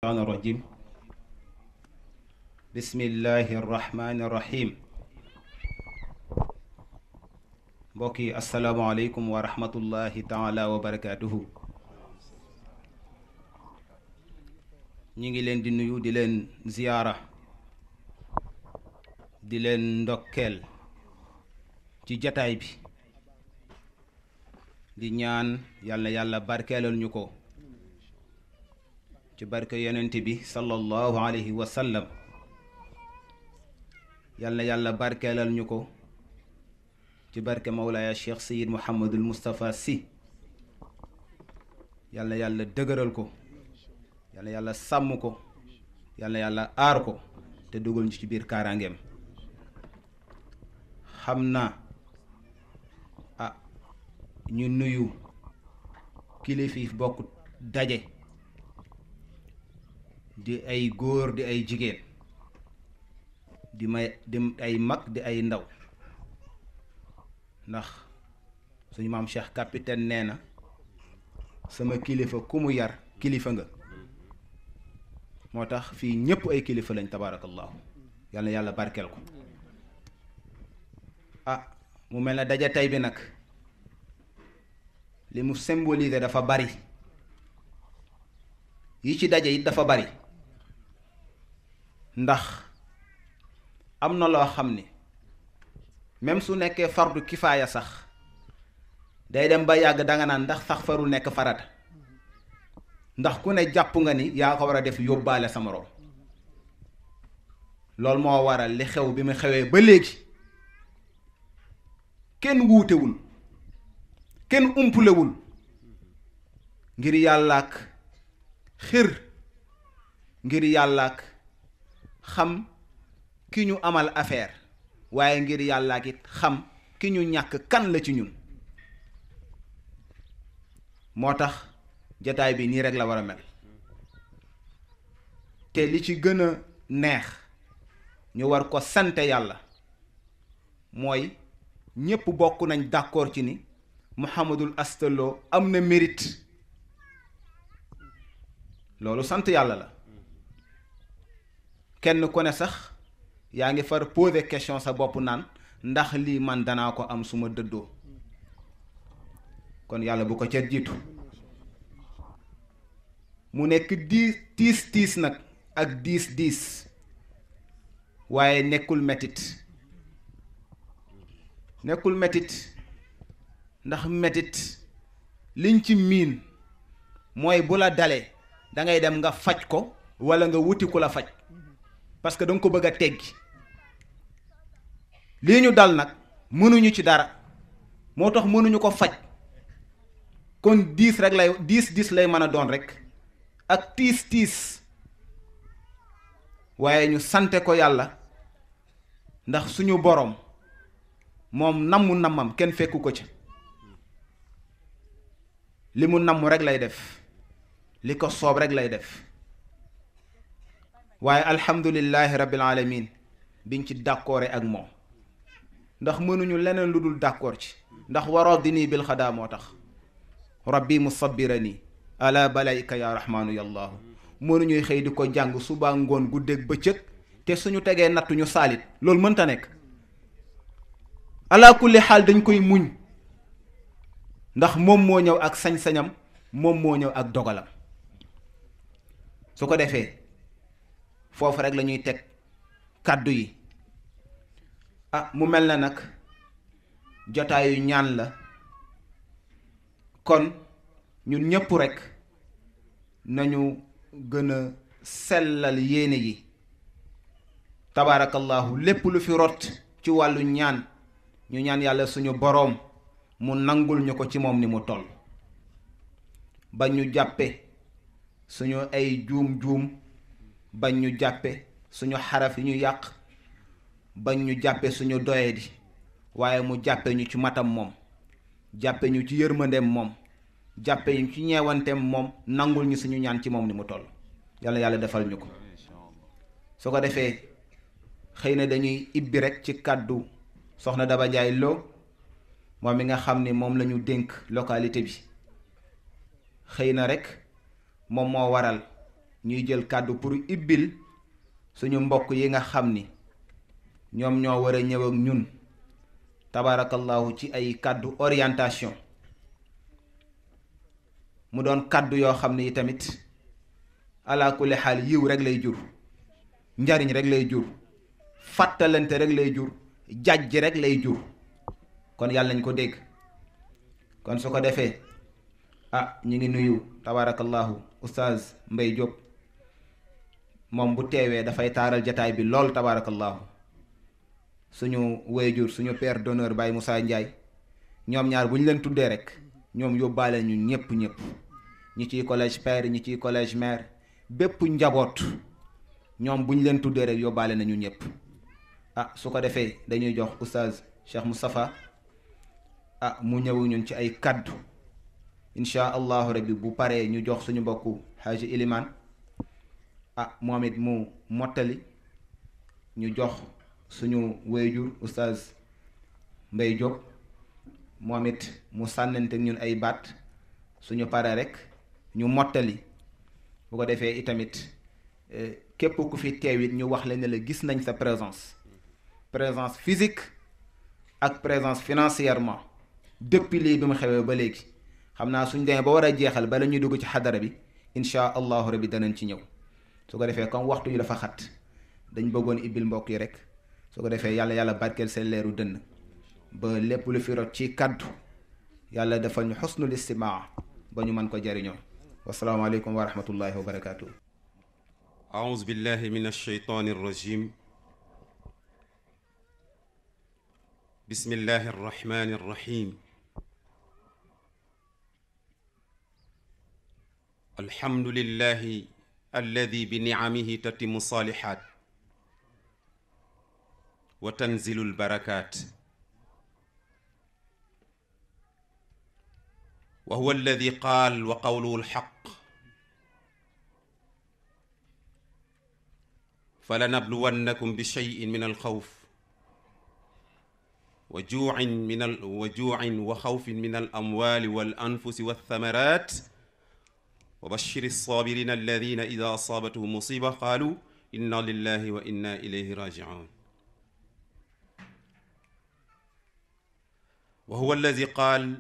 الشيطان الرجيم بسم الله الرحمن الرحيم mbokki asalaamaaleykum wa rahmatullahi taala wa barakaatuhu ñi ngi leen di nuyu di leen ziyaara di leen ndokkeel ci jataay bi di ñaan yàlla yàlla barkeelal ñu ko ci barke yonent bi sallallahu alayhi wa sallam yàlla yàlla barkeelal ñu ko ci barke Mawlaaya Cheikh Sayid Mouhamadul Moustapha Sy yàlla yàlla dëgëral ko yàlla yàlla sàmm ko yàlla yàlla aar ko te dugal ñu ci biir kaaraangeem xam naa ñu nuyu kilifa yi bokk daje di ay góor di ay jigéen di ay mag di ay ndaw ndax suñu maam Cheikh capitaine nee na sama kilifa ku mu yar kilifa nga moo tax fii ñépp ay kilifa lañ tabarakallahu yàlla yàlla barkeel ko mu mel na daje tey bi nag li mu symboliser dafa bari yi ci daje it dafa bari ndax am na loo xam ni même su nekkee fardu kifaaya sax day dem ba yàgg danga naan ndax sax farul nekk farata ndax ku ne jàpp nga ni yaa ko war a def yóbbaale sa moroom loolu moo waral li xew bi mu xewee ba léegi kenn wuutewul kenn umpulewul ngir yàllaak xir ngir yàllaak xam ki ñu amal affaire waaye ngir yàllaak it xam ki ñu ñàkk kan la ci ñun moo tax jataay bi nii rek la war a mel te li ci gën a neex ñu war ko sante yàlla mooy ñépp bokk nañ d'accord ci ni Mouhamadul Asta Lo am na mérite loolu sant yàlla la kenn ku ne sax yaa ngi far poser question sa bopp naan ndax lii man danaa ko am suma dëddoo kon yàlla bu ko ca jiitu mu nekk tiis nag ak diis waaye nekkul metit ndax metit liñ ci miin mooy bu la dalee dangay dem nga faj ko walla nga wuti ku la faj parce que danga ko bëgg a teggi lii ñu dal nag mënuñu ci dara moo tax mënuñu ko faj kon diis lay mën a doon rek ak tiis waaye ñu sante ko yàlla ndax suñu boroom moom nammam kenn fekku ko ci li mu namm rek lay def li ko soob rek lay def waaye alhamdulillahi rabbil alamin biñ ci d'accord ak moom ndax mënuñu leneen lu dul d'accord ci ndax waradini bil xadaa moo tax rabbi musabbirani ala balayka ya rahmaanu yallaahu mënuñuy xëy di ko jàng suba ngoon guddeeg bëccëg te suñu tegee nattu ñu saalit loolu mënta nekk ala kulli xaal dañ koy muñ ndax moom moo ñëw ak sañ-sañam moom moo ñëw ak dogalam su ko defee foofu rek la ñuy teg kàddu yi mu mel na nag jotaayu ñaan la kon ñun ñëpp rek nañu gën a sellal yéene yi tabaarakallahu lépp lu fi rot ci wàllu ñaan ñu ñaan yàlla suñu boroom mu nangul ñu ko ci moom ni mu toll bañ ñu jàppe suñu ay juum bañ ñu jàppe suñu xaraf yi ñu yàq bañ ñu jàppe suñu doyadi waaye mu jàppe ñu ci matam moom jàppe ñu ci yërmandeem moom jàppe ñu ci ñeewanteem moom nangul ñu suñu ñaan ci moom ni mu toll yàlla yàlla defal ñu ko su ko defee xëy na dañuy ibbi rek ci kàddu soxna Daba Ndiaye Lo moom mi nga xam ni moom la ñu dénk localité bi xëy na rek moom moo waral ñuy jël kàddu pour ibbil suñu mbokk yi nga xam ni ñoom ñoo war a ñëw ak ñun tabarakallahu ci ay kàddu orientation mu doon kàddu yoo xam ni tamit ala kulli xaal yiw rek lay jur, njariñ rek lay jur, fàttalante rek lay jur, jàjj rek lay jur. kon yàlla nañ ko dégg. kon su ko defee ñu ngi nuyu tabarakallahu oustaz Mbaye Diop moom bu teewee dafay taaral jataay bi lool tabarakallahu. suñu wayjur suñu père d'honneur Baye Moussa Ndiaye ñoom ñaar bu ñu leen tuddee rek ñoom yóbbaale ñu ñëpp ñi ciy collège père ñi ciy collège mère bépp njaboot ñoom bu ñu leen tuddee rek yóbbaale nañu ñëpp. su ko defee dañuy jox oustaz Cheikh Moustapha mu ñëw ñun ci ay kaddu insha allahu rabbi bu paree ñu jox suñu mbokku Haji Iliman moom it mu mottali ñu jox suñu wayjur oustaz Mbaye Diop moom it mu sànnante ñun ay baat suñu paree rek ñu mottali bu ko defee itamit képp ku fi teewit ñu wax leen ne la gis nañ sa présence physique ak présence financièrement depuis lii bi mu xewee ba léegi. xam naa suñ demee ba war a jeexal bala ñuy dugg ci xadara bi insha allahu rabbi danañ ci ñëw. su ko defee comme waxtu yi dafa xat dañ bëggoon ibbil mbokk yi rek su ko defee yàlla barkeel seen leeru dënn ba lépp lu fi rot ci kaddu yàlla defal ñu xusnul istimaa ba ñu mën ko jariñoo. wasalaamaaleykum wa rahmatullahi wa barakaatu. aouzu billahi min alsheytaani arrajim. bismillahi arrahmani arrahim. alhamdulillahi alladi bi nicamihi tatimu salihat wa tanzilu albarakat wa huwa alladi qaal wa qawluhu alxaq falanabluwannakum bi cheyin min alxawf wa juucin wa xawfin min alamwali wal anfusi walthamarat wa bashiri alsabirina alladina ida asaabathum musiba qaalu inna lillahi wa inna ilayhi rajiun wa huwa alladi qaal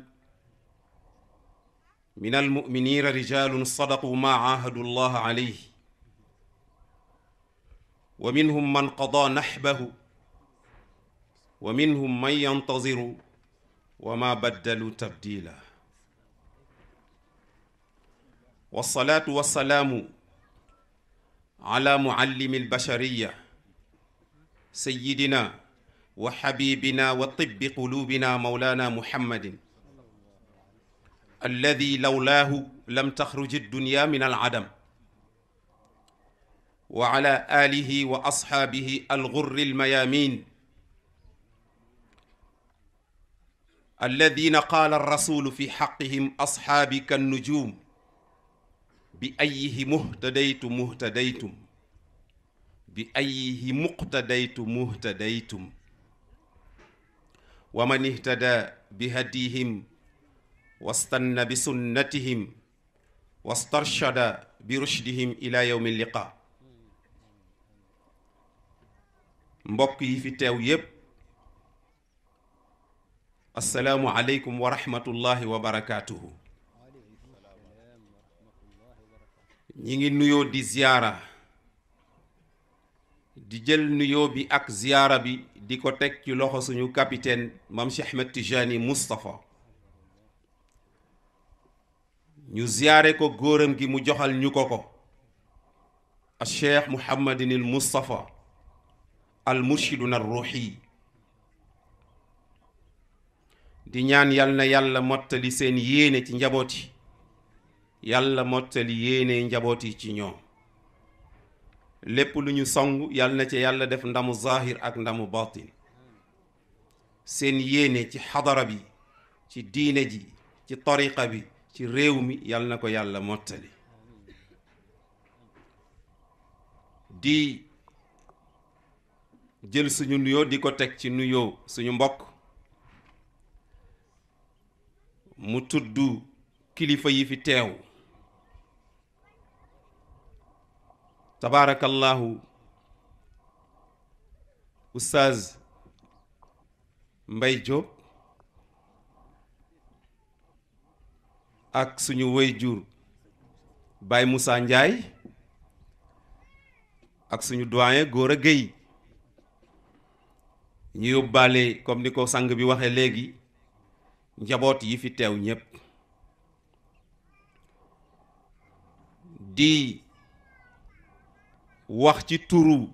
min almuminina rijalun sadaqu ma aahadu allah alayhi wa minhum man qada naxbahu wa minhum man yantaziru wa ma baddalu tabdila wasalaatu wasalaamu ala muallimi albashariya sayidina wa xabibina wa tibbi qulubina mawlana muhammadin alladi lawlaahu lam taxruj addunya min alcadam wa ala alihi wa asxaabihi algurri almayamin alladina qaala arrasulu fi xaqihim asxaabi kannujum bi ayyihi muhtadaytu muhtadaytum bi ayyihi muqtadaytu muhtadaytum wa man ihtada bi hadihim wastanna bi sunnatihim wastarshada bi rushdihim ila yawmi liqa mbokk yi fi teew yépp assalaamu aleykum wa rahmatullahi wa barakaatuhu. ñi ngi nuyoo di ziyaara di jël nuyoo bi ak ziyaara bi di ko teg ci loxo suñu capitaine Mam Cheikh Ahmed Tijani Moustapha ñu ziyaare ko góoram gi mu joxal ñu ko a Cheikh Mouhamadinil Moustapha al murshiduna ar ruuhi di ñaan yal na yàlla mottali seen yéene ci njaboot yi yàlla mottali yéene njaboot yi ci ñoom lépp lu ñu song yal na ci yàlla def ndamu zahir ak ndamu batin seen yéene ci xadara bi ci diine ji ci tariqa bi ci réew mi yal na ko yàlla mottali di jël suñu nuyoo di ko teg ci nuyoo suñu mbokk mu tudd kilifa yi fi teew tabaarakallahu Oustaz Mbay Diop ak suñu waajur Baye Moussa Ndiaye ak suñu doyen Gora Gueye ñu yóbbaale comme ni ko sang bi waxee léegi njaboot yi fi teew ñépp di wax ci turu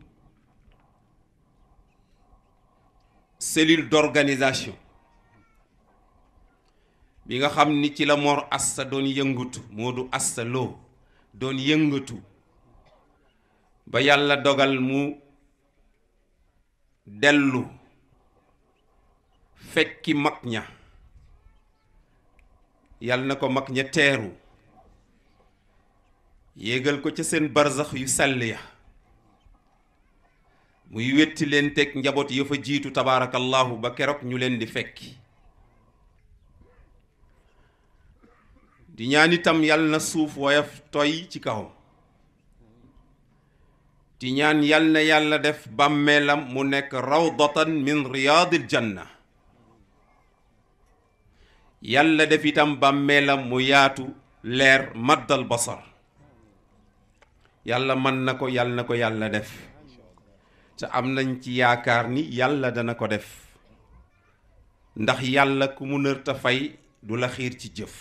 cellule d'organisation bi nga xam ni ci la Mor Asta doon yëngatu Modou Asta Lo doon yëngatu ba yàlla dogal mu dellu fekki mag ña yàlla na ko mag ña teeru yéegal ko ca seen barzax yu sell ya muy wetti leen teg njaboot ya fa jiitu tabaarakallahu ba keroog ñu leen di fekki di ñaan itam yàlla na suuf woyof toy ci kaw di ñaan yàlla na yàlla def bàmmeelam mu nekk rawdatan min riyaadil janna yàlla def itam bàmmeelam mu yaatu leer maddal basar yàlla mën na ko yàlla def te am nañ ci yaakaar ni yàlla dana ko def ndax yàlla ku mu nërta fay du la xiir ci jëf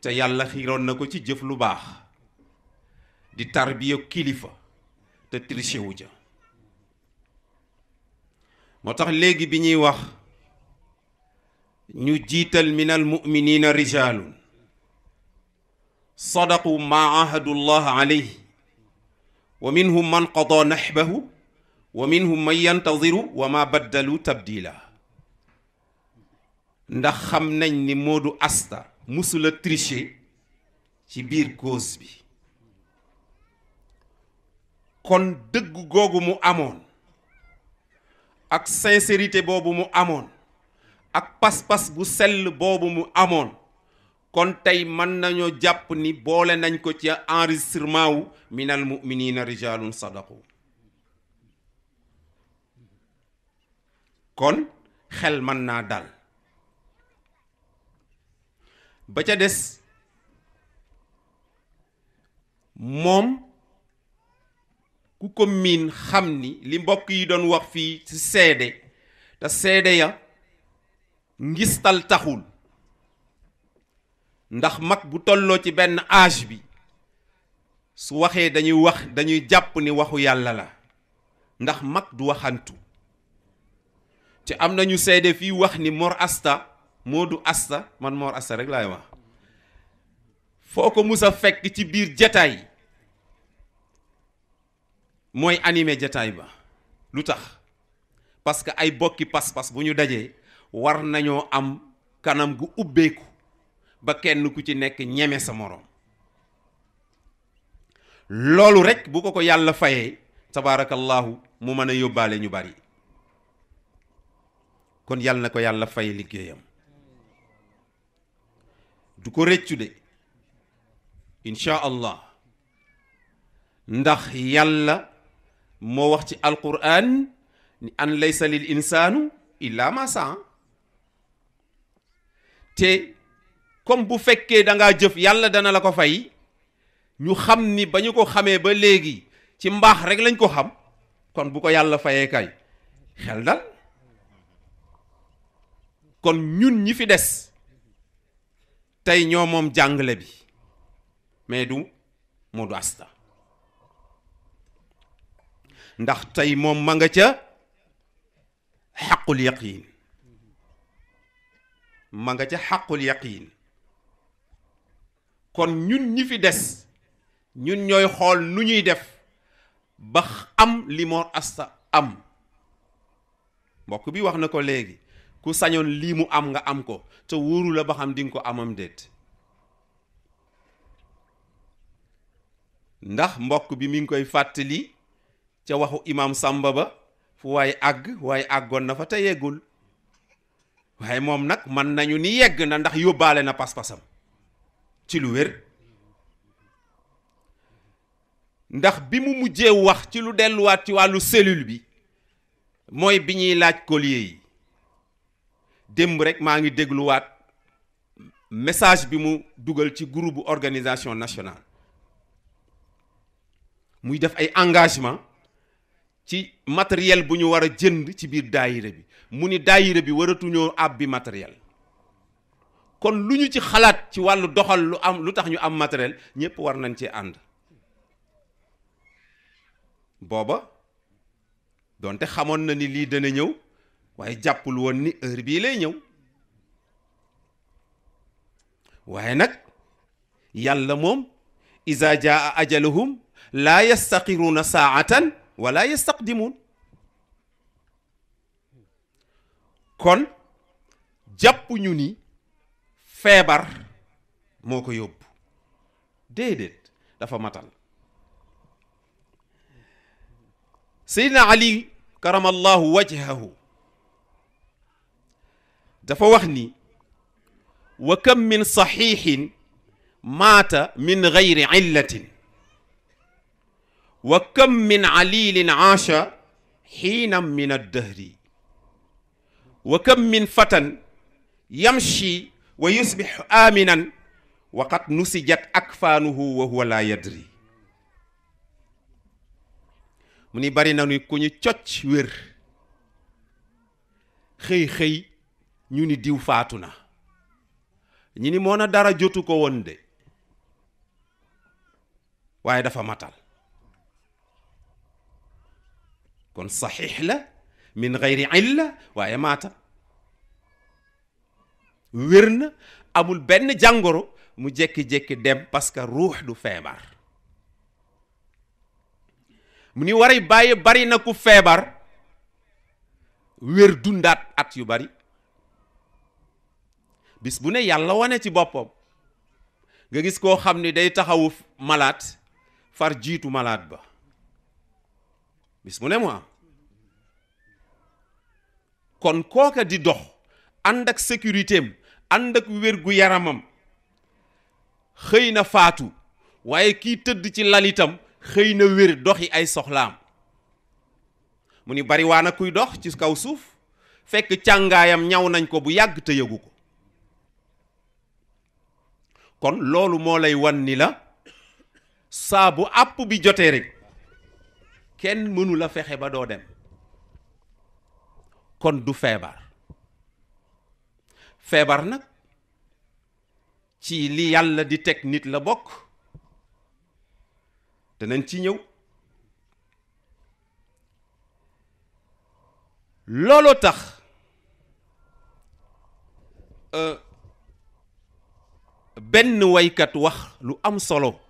te yàlla xiiroon na ko ci jëf lu baax di tarbiya kilifa te triché wu ja moo tax léegi bi ñuy wax ñu jiital minal mu'minina rijalun sadaqu ma ahadu llah alayhi wa minhum man qada nahbahu wa minhum man yantaziru wa ma baddalu tabdila ndax xam nañ ni Modou Asta musula tricher ci biir cause bi kon dëgg googu mu amoon ak sincérité boobu mu amoon ak pas-pas bu sell boobu mu amoon kon tey mën nañoo jàpp ni boole nañ ko ci enregistrement wu minal mu'minina rijalun sadaqu kon xel mën naa dal ba ca des moom ku ko miin xam ni li mbokk yi doon wax fii ci seede te seede ya ngistal taxul ndax mag bu tolloo ci benn âge bi su waxee dañuy jàpp ni waxu yàlla la ndax mag du waxantu te am nañu seede fii wax ni Mor Asta Modou Asta man Mor Asta rek laay wax foo ko mus a fekk ci biir jataay mooy animé jataay ba lu tax parce que ay bokki pas-pas bu ñu dajee war nañoo am kanam gu ubbeeku ba kenn ku ci nekk ñeme sa moroom loolu rek bu ko yàlla fayee tabaarakallahu mu mën a yóbbaale ñu bari kon yàlla na ko yàlla fay liggéeyam du ko rëccu de insha allah ndax yàlla moo wax ci alquran ni an laysa lil insaanu illa ma saa te comme bu fekkee dangaa jëf yàlla dana la ko fay ñu xam ni ba ñu ko xamee ba léegi ci mbaax rek lañ ko xam kon bu ko yàlla fayee kay xel dal kon ñun ñi fi des tey ñoo moom jàngale bi mais du Modou Asta ndax tey moom ma nga ca xaqul yaqiin ma nga ca xaqul yaqiin kon ñun ñi fi des ñun ñooy xool nu ñuy def ba am li Mor Asta am mbokk bi wax na ko léegi ku sañoon lii mu am nga am ko te wóoru la ba xam di nga ko amam déet ndax mbokk bi mi ngi koy fàttali ca waxu imam Samba ba fu waaye àgg waaye àggoon na fa te yeggul waaye moom nag mën nañu ni yegg na ndax yóbbaale na pas-pasam ci lu wér ndax bi mu mujjee wax ci lu delluwaat ci wàllu cellule bi mooy bi ñuy laaj collier yi démb rek maa ngi dégluwaat message bi mu dugal ci groupe organisation nationale muy def ay engagement ci matériel bu ñu war a jënd ci biir daayira bi mu ni daayira bi waratuñoo àbbi matériel kon lu ñu ci xalaat ci wàllu doxal lu tax ñu am matériel ñépp war nañ ci ànd booba donte xamoon na ni lii dana ñëw waaye jàppul woon ni heure bii lay ñëw waaye nag yàlla moom iza jaa ajaluhum laa yastaxiruuna saatan wala yastaqdimuun kon jàpp ñu ni feebar moo ko yóbbu déedéet dafa matal Seydina Ali karamallahu wajhahu dafa wax ni wa kam min saxiixin maata min gayri illatin wa kam min alilin aasha xiinan min addahri wa kam min fatan yamshi wa yusbixu aaminan wa qad nusijat akfaanuhu wa huwa laa yadri mu ni bari na ni ku ñu cocc wér xëy ñu ni diw faatu na ñi ni moo na dara jotu ko woon de waaye dafa matal kon saxiix la min gayri illa waaye maata wér na amul benn jàngoro mu jékki-jékki dem parce que ruux du feebar mu ni wari bàyyi bari na ku feebar wér dundaat at yu bari bis bu ne yàlla wane ci boppam nga gis koo xam ni day taxawu malade far jiitu malade ba bis bu ne mu am kon kooka di dox ànd ak sécurité am ànd ak wér gu yaramam xëy na faatu waaye kii tëdd ci lalitam xëy na wér doxi ay soxlaam mu ni bari waa na kuy dox ci kaw suuf fekk càngaayam ñaw nañ ko bu yàgg te yëgu ko kon loolu moo lay wan ni la saa bu àpp bi jotee rek kenn mënu la fexe ba doo dem kon du feebar feebar nag ci li yàlla di teg nit la bokk danañ ci ñëw looloo tax benn waykat wax lu am solo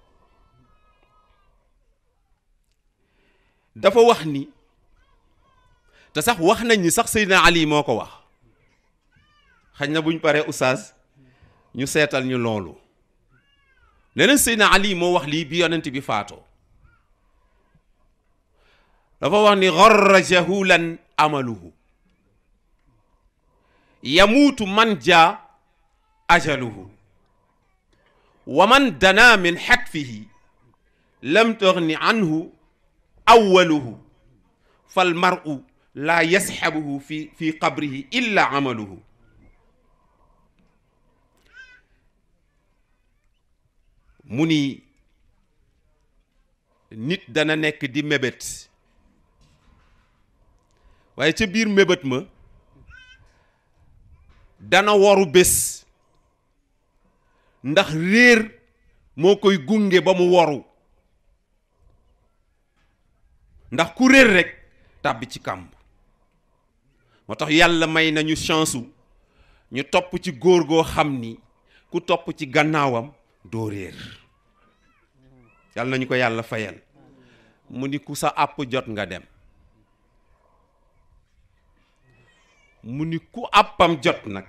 dafa wax ni te sax wax nañ ni sax Seydina Ali moo ko wax xañ na buñ paree oustaz ñu seetal ñu loolu leneen Seydina Ali moo wax lii bi yonent bi faatoo dafa wax ni gharra jahulan amaluhu yamuutu man jaa ajaluhu wa man dana min xatfihi lam tughni anhu awwaluhu fal mar'u laa yasxabuhu fi qabrihi illa amaluhu mu ni nit dana nekk di mébét waaye ca biir mébét ma dana waru bés ndax réer moo koy gunge ba mu waru ndax ku réer rek tàbbi ci kàmb moo tax yàlla may nañu chance ñu topp ci góor goo xam ni ku topp ci gannaawam doo réer yàlla nañu ko yàlla fayal mu ni ku sa àpp jot nga dem mu ni ku àppam jot nag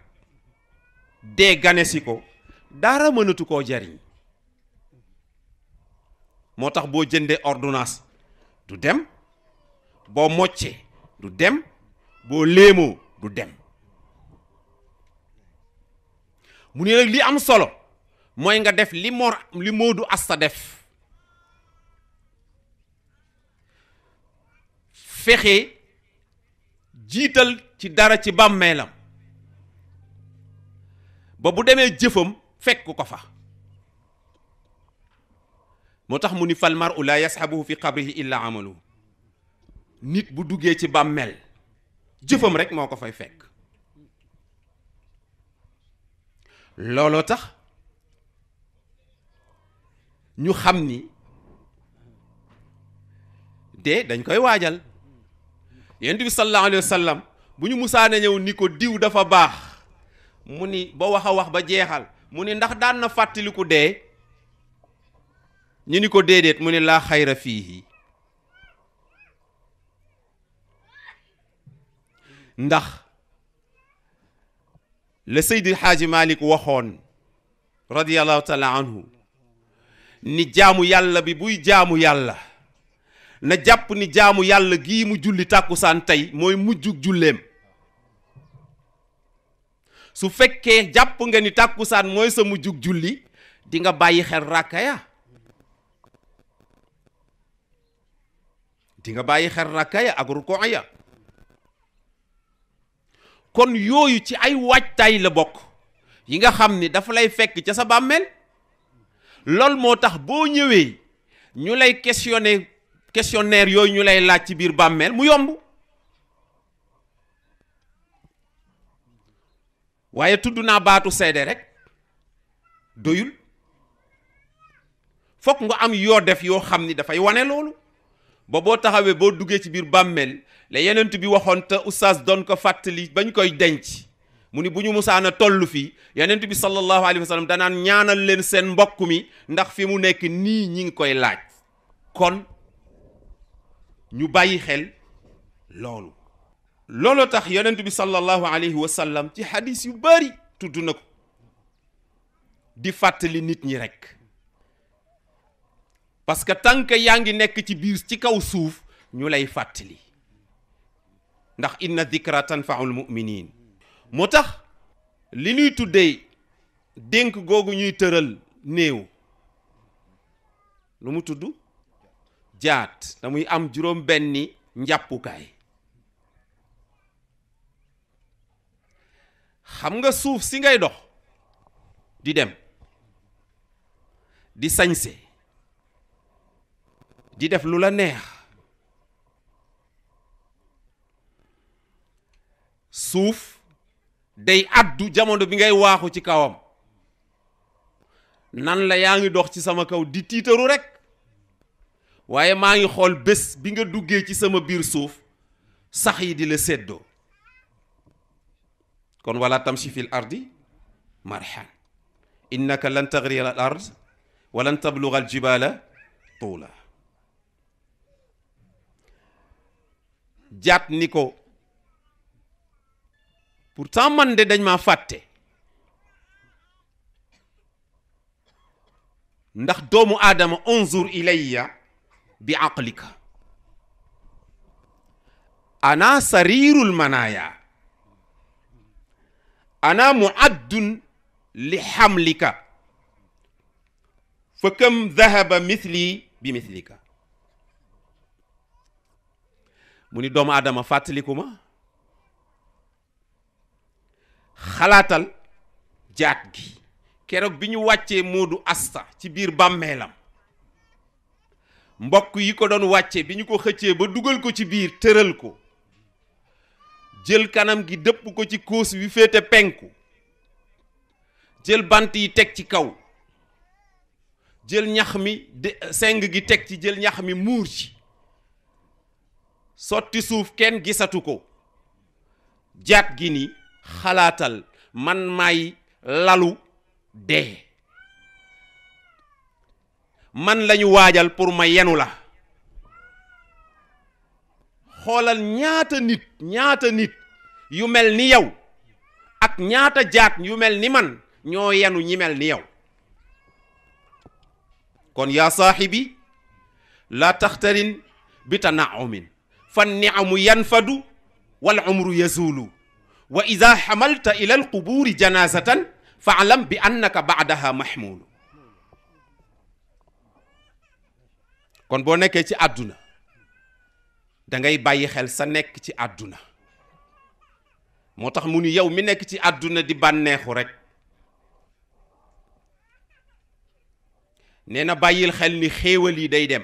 dee ganesi ko dara mënatu koo jariñ moo tax boo jëndee ordonnance du dem boo moccee du dem boo léemoo du dem mu ne nag li am solo mooy nga def li Moodu Asta def fexe jiital ci dara ci bàmmeelam ba bu demee jëfam fekk ko fa moo tax mu ni fal mar'u la yashabuhu fi qabrihi illa amalu nit bu duggee ci bàmmeel jëfam rek moo ko fay fekk looloo tax ñu xam ni de dañ koy waajal yonent bi sallallahu alayhi wa sallam bu ñu musaane ñëw ni ko diw dafa baax mu ni ba wax a wax ba jeexal mu ni ndax daan na fàttaliku dee ñu ni ko déedéet mu ni laa xayra fiihi ndax la Seydi Xaaji Malik waxoon radiyallahu taala anhu ni jaamu yàlla bi buy jaamu yàlla na jàpp ni jaamu yàlla gii mu julli tàkkusaan tey mooy mujjug julleem su fekkee jàpp nga ni tàkkusaan mooy sa mujjug julli di nga bàyyi xel ràkka ya di nga bàyyi xel ràkka ya ak rukoo ya kon yooyu ci ay waajtaay la bokk yi nga xam ni dafa lay fekk ca sa bàmmeel lool moo tax boo ñëwee ñu lay questionnaire yooyu ñu lay laaj ci biir bàmmeel mu yomb waaye tudd naa baatu seede rek doyul fokk nga am yoo def yoo xam ni dafay wane loolu ba boo taxawee boo duggee ci biir bàmmeel la yenent bi waxoon te oustaz doon ko fàttali bañ koy denc mu ni bu ñu musaana toll fii yenent bi sallallahu alayhi wa sallam danaan ñaanal leen seen mbokk mi ndax fi mu nekk nii ñi ngi koy laaj kon ñu bàyyi xel loolu looloo tax yonent bi sallallahu alayhi wa sallam ci hadis yu bari tudd na ko di fàttali nit ñi rek parce que tant que yaa ngi nekk ci biir ci kaw suuf ñu lay fàttali ndax inna dhikra tanfa'ul mu'minin moo tax li ñuy tuddee dénk googu ñuy tëral néew lu mu tudd jaat da muy am juróom benni njàppukaay xam nga suuf si ngay dox di dem di sañse di def lu la neex suuf day addu jamono bi ngay waaxu ci kawam nan la yaa ngi dox ci sama kaw di tiitaru rek waaye maa ngi xool bés bi nga duggee ci sama biir suuf sax yi di la séddoo kon wala tamshi fil ardi marhan innaka lan taghriya al ard wa lan tablugha al jibala tula jaat ni ko pourtant man de dañ maa fàtte ndax doomu aadama unzur ilayya bi aqlika ana sarirul manaya ana muaddun li hamlika fa kam dhahaba mithli bi mithlika mu ni doomu aadama fàttaliku ma xalaatal jaat gi keroog bi ñu wàccee Moodu Asta ci biir bàmmeelam mbokk yi ko doon wàcce bi ñu ko xëccee ba dugal ko ci biir tëral ko jël kanam gi dëpp ko ci kóos wi féete penku jël bant yi teg ci kaw jël ñax mi seng gi teg ci jël ñax mi muur ci sotti suuf kenn gisatu ko jaat gi ni xalaatal man may lalu dee man lañu waajal pour ma yenu la xoolal ñaata nit yu mel ni yow ak ñaata jaat yu mel ni man ñoo yenu ñi mel ni yow kon yaa saaxibi laa taxtarin bi tanaumin fan niamu yanfadu wal umru yazulu wa ida xamalta ila alqubuuri janazatan faalam bi annaka baadaha mahmulu kon boo nekkee ci àdduna da ngay bàyyi xel sa nekk ci àdduna moo tax mu ni yow mi nekk ci àdduna di bànneexu rek nee na bàyyil xel ni xéewal yi day dem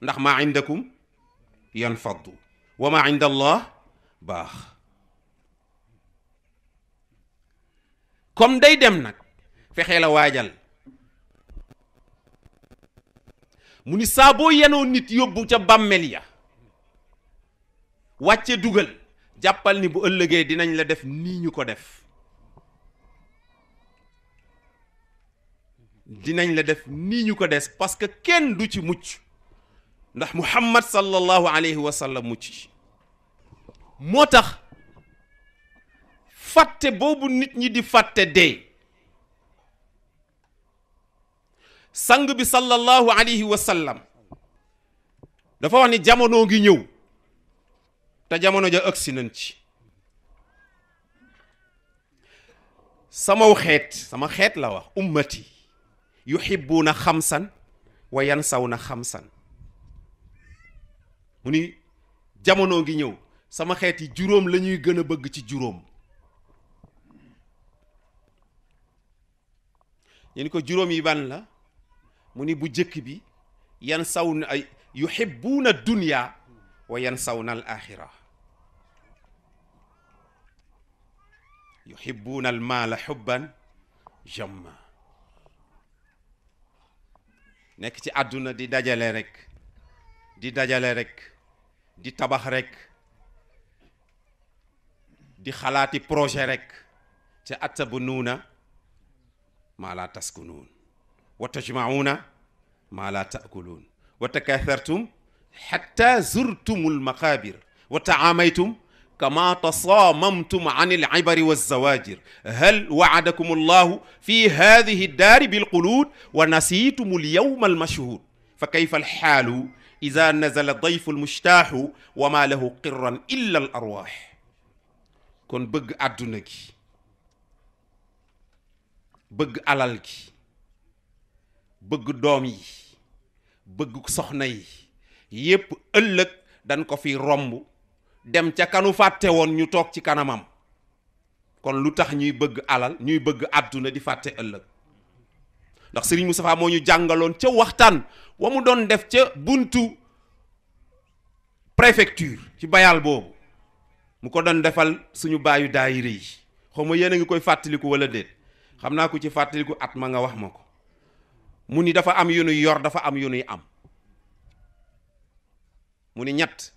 ndax maa indakum yanfaddu wa maa inda allah baax comme day dem nag fexee la waajal mu ni saa boo yenoo nit yóbbu ca bàmmeel ya wàcce dugal jàppal ni bu ëllëgee dinañ la def nii ñu ko def dinañ la def nii ñu ko des parce que kenn du ci mucc ndax muhammad sallallahu alayhi wa sallam mucc moo tax fàtte boobu nit ñi di fàtte dee sang bi sallallahu alayhi wa sallam dafa wax ni jamono ngi ñëw te jamono ja ëgsi nañ ci sama xeet la wax ummati yuhibbuuna xamsan wa yansawna xamsan mu ni jamono ngi ñëw sama xeet yi juróom la ñuy gën a bëgg ci juróom ñu ni ko juróom yi ban la mu ni bu jëkk bi yansawna ay yuhibbuuna dunya wa yansawna al axira yuhibbuuna al maala xubban jamma nekk ci àdduna di dajale rek di tabax rek di xalaati projet rek te attabunuuna maa laa taskunuun wa tajmacuuna maa laa taakuluun wa takathartum xatta zurtumul maqaabir wa taamaytum kama tasaamamtum an alibari walzawajir hal wacadakum allahu fi hadihi daari bilquluud wa nasiitum alyawma almashhuud fa kayfa alxaalu ida nazala dayfu almushtaaxu wa ma lahu qirran illa al arwaax kon bëgg àdduna gi bëgg alal gi bëgg doom yi bëgg soxna yi yépp ëllëg dañ ko fi romb dem ca kanu fàtte woon ñu toog ci kanamam kon lu tax ñuy bëgg alal ñuy bëgg àdduna di fàtte ëllëg ndax Serigne Moustapha moo ñu jàngaloon ca waxtaan wa mu doon def ca buntu préfecture ci bayal boobu mu ko doon defal suñu baayu daayira yi xaw ma yéen a ngi koy fàttaliku wala déet xam naa ko ci fàttaliku at ma nga wax ma ko mu ni dafa am yu nuy yor dafa am yu nuy am mu ni ñett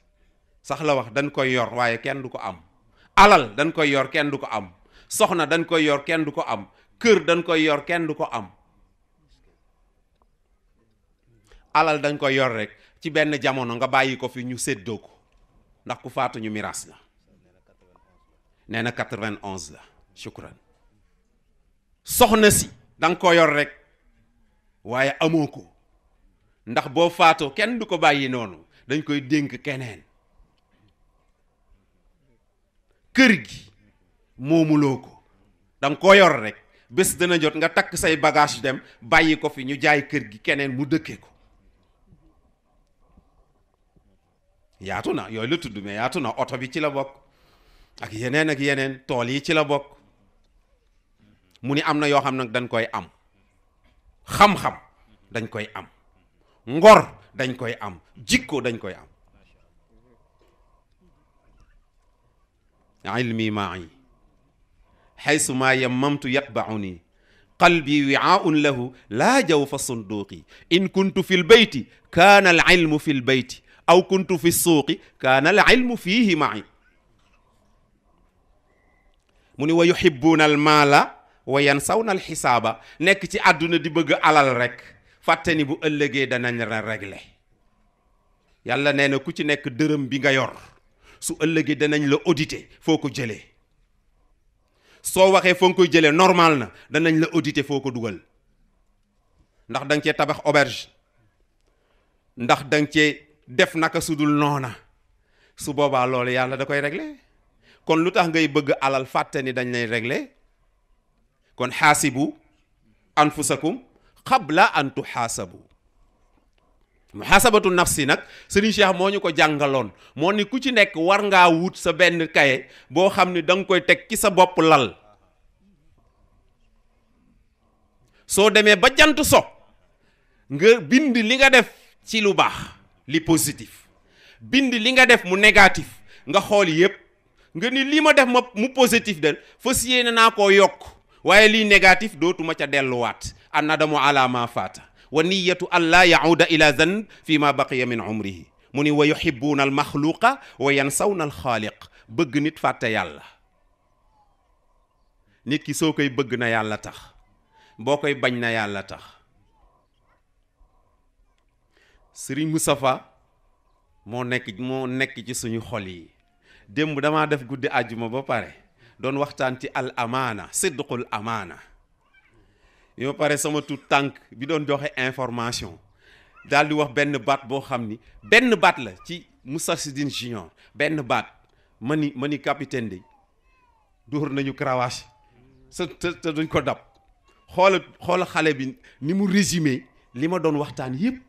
sax la wax dañ koy yor waaye kenn du ko am alal dañ koy yor kenn du ko am soxna dañ koy yor kenn du ko am kër dañ koy yor kenn du ko am alal dañ koy yor rek ci benn jamono nga bàyyi ko fi ñu séddoo ko ndax ku faatu ñu miraas la nee na 91 la shukran soxna si danga ko yor rek waaye amoo ko ndax boo faatoo kenn du ko bàyyi noonu dañ koy dénk keneen kër gi moomuloo ko danga ko yor rek bés dana jot nga takk say bagage dem bàyyi ko fi ñu jaay kër gi keneen mu dëkkee ko yaatu na yooyu la tudd mais yaatu na oto bi ci la bokk ak yeneen tool yi ci la bokk mu ni am na yoo xam nag dañ koy am xam-xam dañ koy am ngor dañ koy am jikko dañ koy am ilmi ma'i haysu ma yammamtu yatba'uni qalbi wi'a'un lahu la jawfa sunduqi in kuntu fi lbeyti kana al ilmu fi lbeyti aw kuntu fi suuqi kaana al ilmu fiihi ma'i mu ni wa yuhibbuuna al maala wa yansawna al xisaaba nekk ci àdduna di bëgg alal rek fàtte ni bu ëllëgee danañ la régler yàlla nee na ku ci nekk dërëm bi nga yor su ëllëgee danañ la auditer foo ko jëlee soo waxee foo nga koy jëlee normal na danañ la auditer foo ko dugal ndax danga cee tabax auberge ndax danga cee def naka sudul noona su boobaa loolu yàlla da koy régler kon lu tax ngay bëgg alal fàtte ni dañ lay régler kon xaasibu anfusakum qabla an tuxaasabu muhasabatu nafsi nag Serigne Cheikh moo ñu ko jàngaloon moo ni ku ci nekk war ngaa wut sa benn kaye boo xam ni da nga koy teg ci sa bopp lal soo demee ba jant so nga bind li nga def ci lu baax li positif bind li nga def mu négatif nga xool yépp nga ni lii ma def mu positif del fas yéene naa koo yokk waaye lii négatif dootuma ca delluwaat annadamu ala ma faata wa niyatu an laa yauda ila zanb fi ma baqiya min umrihi mu ni wa yuhibuuna al maxluqa wa yansawna al xaaliq bëgg nit fàtte yàlla nit ki soo koy bëgg na yàlla tax boo koy bañ na yàlla tax Serigne Moustapha moo nekk ci suñu xol yi démb damaa def guddi àjjuma ba pare doon waxtaan ci al amaana sidqul amaana yoo pare sama tuut tànk bi doon joxe information daal di wax benn baat boo xam ni benn baat la ci Moustarchidine Junior benn baat ma ni capitaine de dóor nañu cravache te duñ ko dab xoola xale bi ni mu résumé li ma doon waxtaan yépp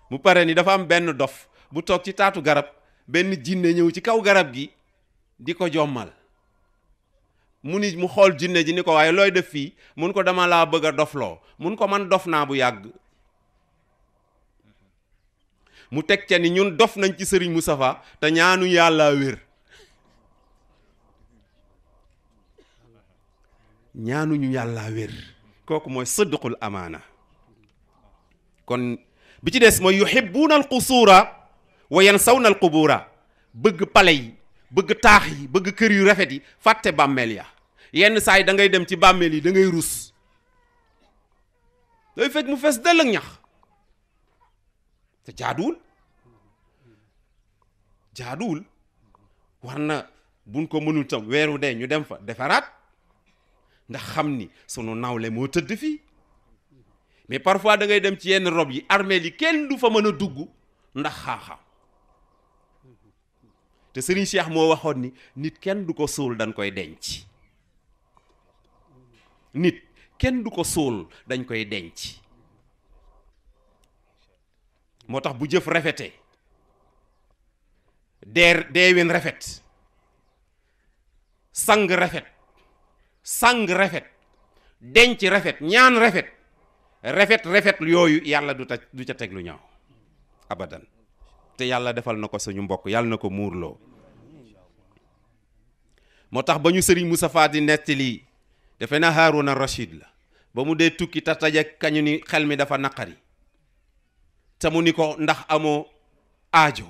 mu pare ni dafa am benn dof bu toog ci taatu garab benn jinne ñëw ci kaw garab gi di ko jommal mu xool jinne ji ni ko waaye looy def fii mun ko dama laa bëgg a dofloo mun ko man dof naa bu yàgg mu teg ca ni ñun dof nañ ci Serigne Moustapha te ñaanu yàlla wér ñaanuñu yàlla wér kooku mooy sidqul amaana kon bi ci des mooy yuhibbuuna al qusuura wa yansawna al qubuura bëgg pale yi bëgg taax yi bëgg kër yu rafet yi fàtte bàmmeel ya yenn saa yi da ngay dem ci bàmmeel yi da ngay rus day fekk mu fees dell ak ñax te jaaduwul war na buñ ko mënul tam weeru dee ñu dem fa defaraat ndax xam ni sunu nawle moo tëdd fii mais parfois da ngay dem ci yenn rob yi armeel yi kenn du fa mën a dugg ndax xaaxam te Serigne Cheikh moo waxoon ni nit kenn du ko suul dañ koy denc nit kenn du ko suul dañ koy denc moo tax bu jëf rafetee deewin rafet sang rafet denc rafet ñaan rafet yooyu yàlla du ca teg lu ñaaw abadan te yàlla defal na ko suñu mbokk yàlla na ko muurloo moo tax ba ñu Serigne Moustapha di nettali defe na Haaruna Rashid la ba mu dee tukki ta taje kañu ni xel mi dafa naqari te mu ni ko ndax amoo aajo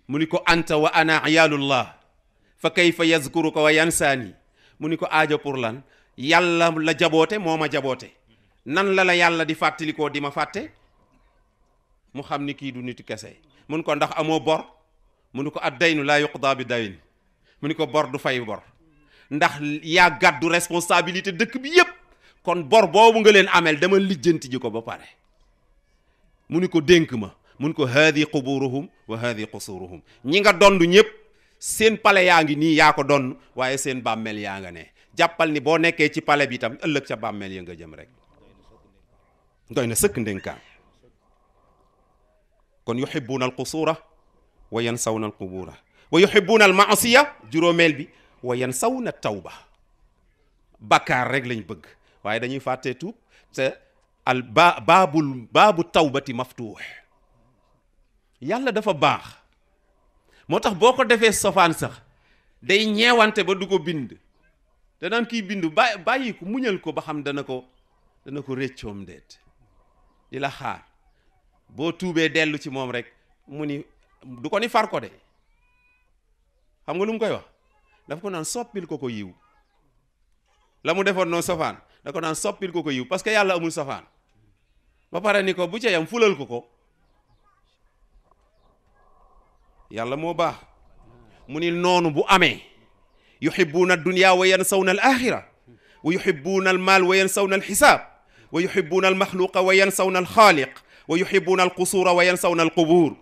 mu ni ko anta wa ana iyaalullah fa kayfa yazkuruka wa yansaani mu ni ko aajo pour lan yàlla la jaboote moo ma jaboote nan la yàlla di fàttalikoo di ma fàtte mu xam ni kii du nit kese mun ko ndax amoo bor mu ni ko ad-daynu laa yuqdaa bi dayn mu ni ko bor du fay bor ndax yaa gàddu responsabilité dëkk bi yépp kon bor boobu nga leen amel dama lijjanti ji ko ba pare mu ni ko dénk ma mun ko haadi quburuhum wa haadi qusuruhum ñi nga dond ñépp seen pale yaa ngi nii yaa ko donn waaye seen bàmmeel yaa nga ne jàppal ni boo nekkee ci pale bi tam ëllëg ca bàmmeel ya nga jëm rek doy na sëkk ndénkaan kon yuhibbuuna al qusuura wa yansawna al qubuura wa yuhibbuuna al maasiya juróomeel bi wa yansawna tawba bakkaar rek lañ bëgg waaye dañuy fàttee tuub te al baabu tawbati maftuux yàlla dafa baax moo tax boo ko defee sofaan sax day ñeewante ba du ko bind te naan kiy bind bàyyi ko muñal ko ba xam dana ko réccoom déet di la xaar boo tuubee dellu ci moom rek mu ni du ko ni far ko de xam nga lu mu koy wax daf ko naan soppil ko yiw la mu defoon noonu sofaan da ko naan soppil ko yiw parce que yàlla amul sofaan ba pare ni ko bu ca yam fulal ko yàlla moo baax mu ni noonu bu amee yuhibbuuna ad-dunya wa yansawna al-axira wa yuhibbuuna al-maal wa yansawna al-xisaab wa yuhibbuuna al-maxluuqa wa yansawna al-xaaliq wa yuhibbuuna al-qusuura wa yansawna al-qubuur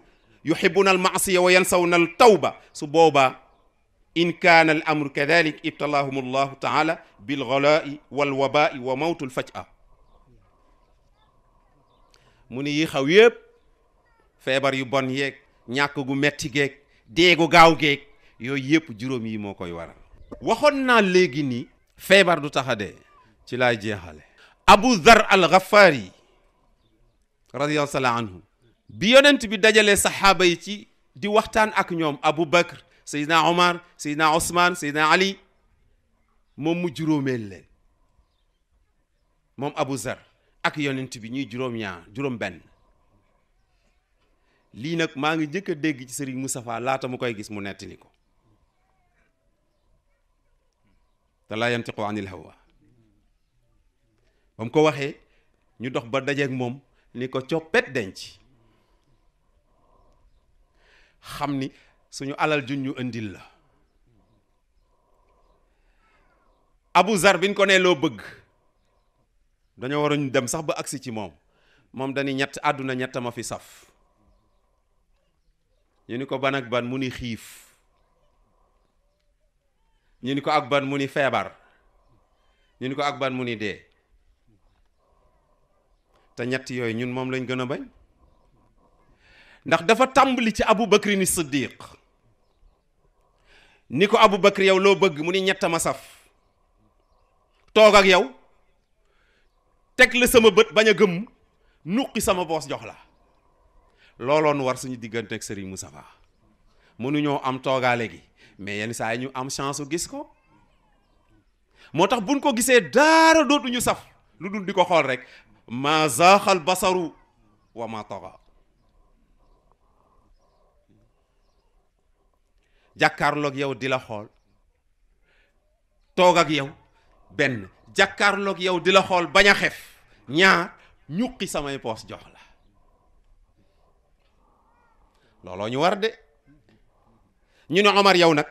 yuhibbuuna al-maasiya wa yansawna al-tawba su boobaa in kaana al-amru kadalik ibtalaahum allahu taala bil-ghalaa'i wal-wabaa'i wa mawtul faj'a mu ni yi xaw yépp feebar yu bon yeeg ñàkk gu metti geeg deegu gaaw geeg yooyu yépp juróom yi moo koy waral. waxoon naa léegi ni feebar du tax a dee ci laay jeexale. Abu Dhar al-Ghafari radiyallahu anhu bi yonent bi dajalee saxaaba yi ci di waxtaan ak ñoom Abu Bakr Seydina Omar Seydina Ousmane Seydina Ali moom mu juróomeel leen moom Abu Dhar ak yonent bi ñuy juróom-ñaar juróom-benn. lii nag maa ngi njëkk a dégg ci Serigne Moustapha laata mu koy gis mu nettali ko te laa yantiqu anil hawa ba mu ko waxee ñu dox ba dajeek moom ni ko coppet denc xam ni suñu alal jun ñu indil la. Abu Dhar biñ ko nee loo bëgg dañoo waroon dem sax ba agsi ci moom dañuy ñett àdduna ñett ma fi saf. ñu ni ko ban ak ban mu ni xiif ñu ni ko ak ban mu ni feebar ñu ni ko ak ban mu ni dee te ñett yooyu ñun moom lañ gën a bañ ndax dafa tàmbali ci Abu Bakri ni Siddiq ni ko Abu Bakri yow loo bëgg mu ni ñett ma saf toog ak yow teg la sama bët bañ a gëmm nuqi sama boos jox la. looloon war suñu diggante ak Serigne Moustapha mënuñoo am toogaale gi mais yenn saa yi ñu am chance su gis ko moo tax buñ ko gisee daara dootuñu saf lu dul di ko xool rek ma zaaxal basaru wa ma taxa. jàkkaarloog yow di la xool toog ak yow benn jàkkaarloog yow di la xool bañ a xef ñaar ñuqi samay poos jox la. looloo ñu war de ñu ne Omar yow nag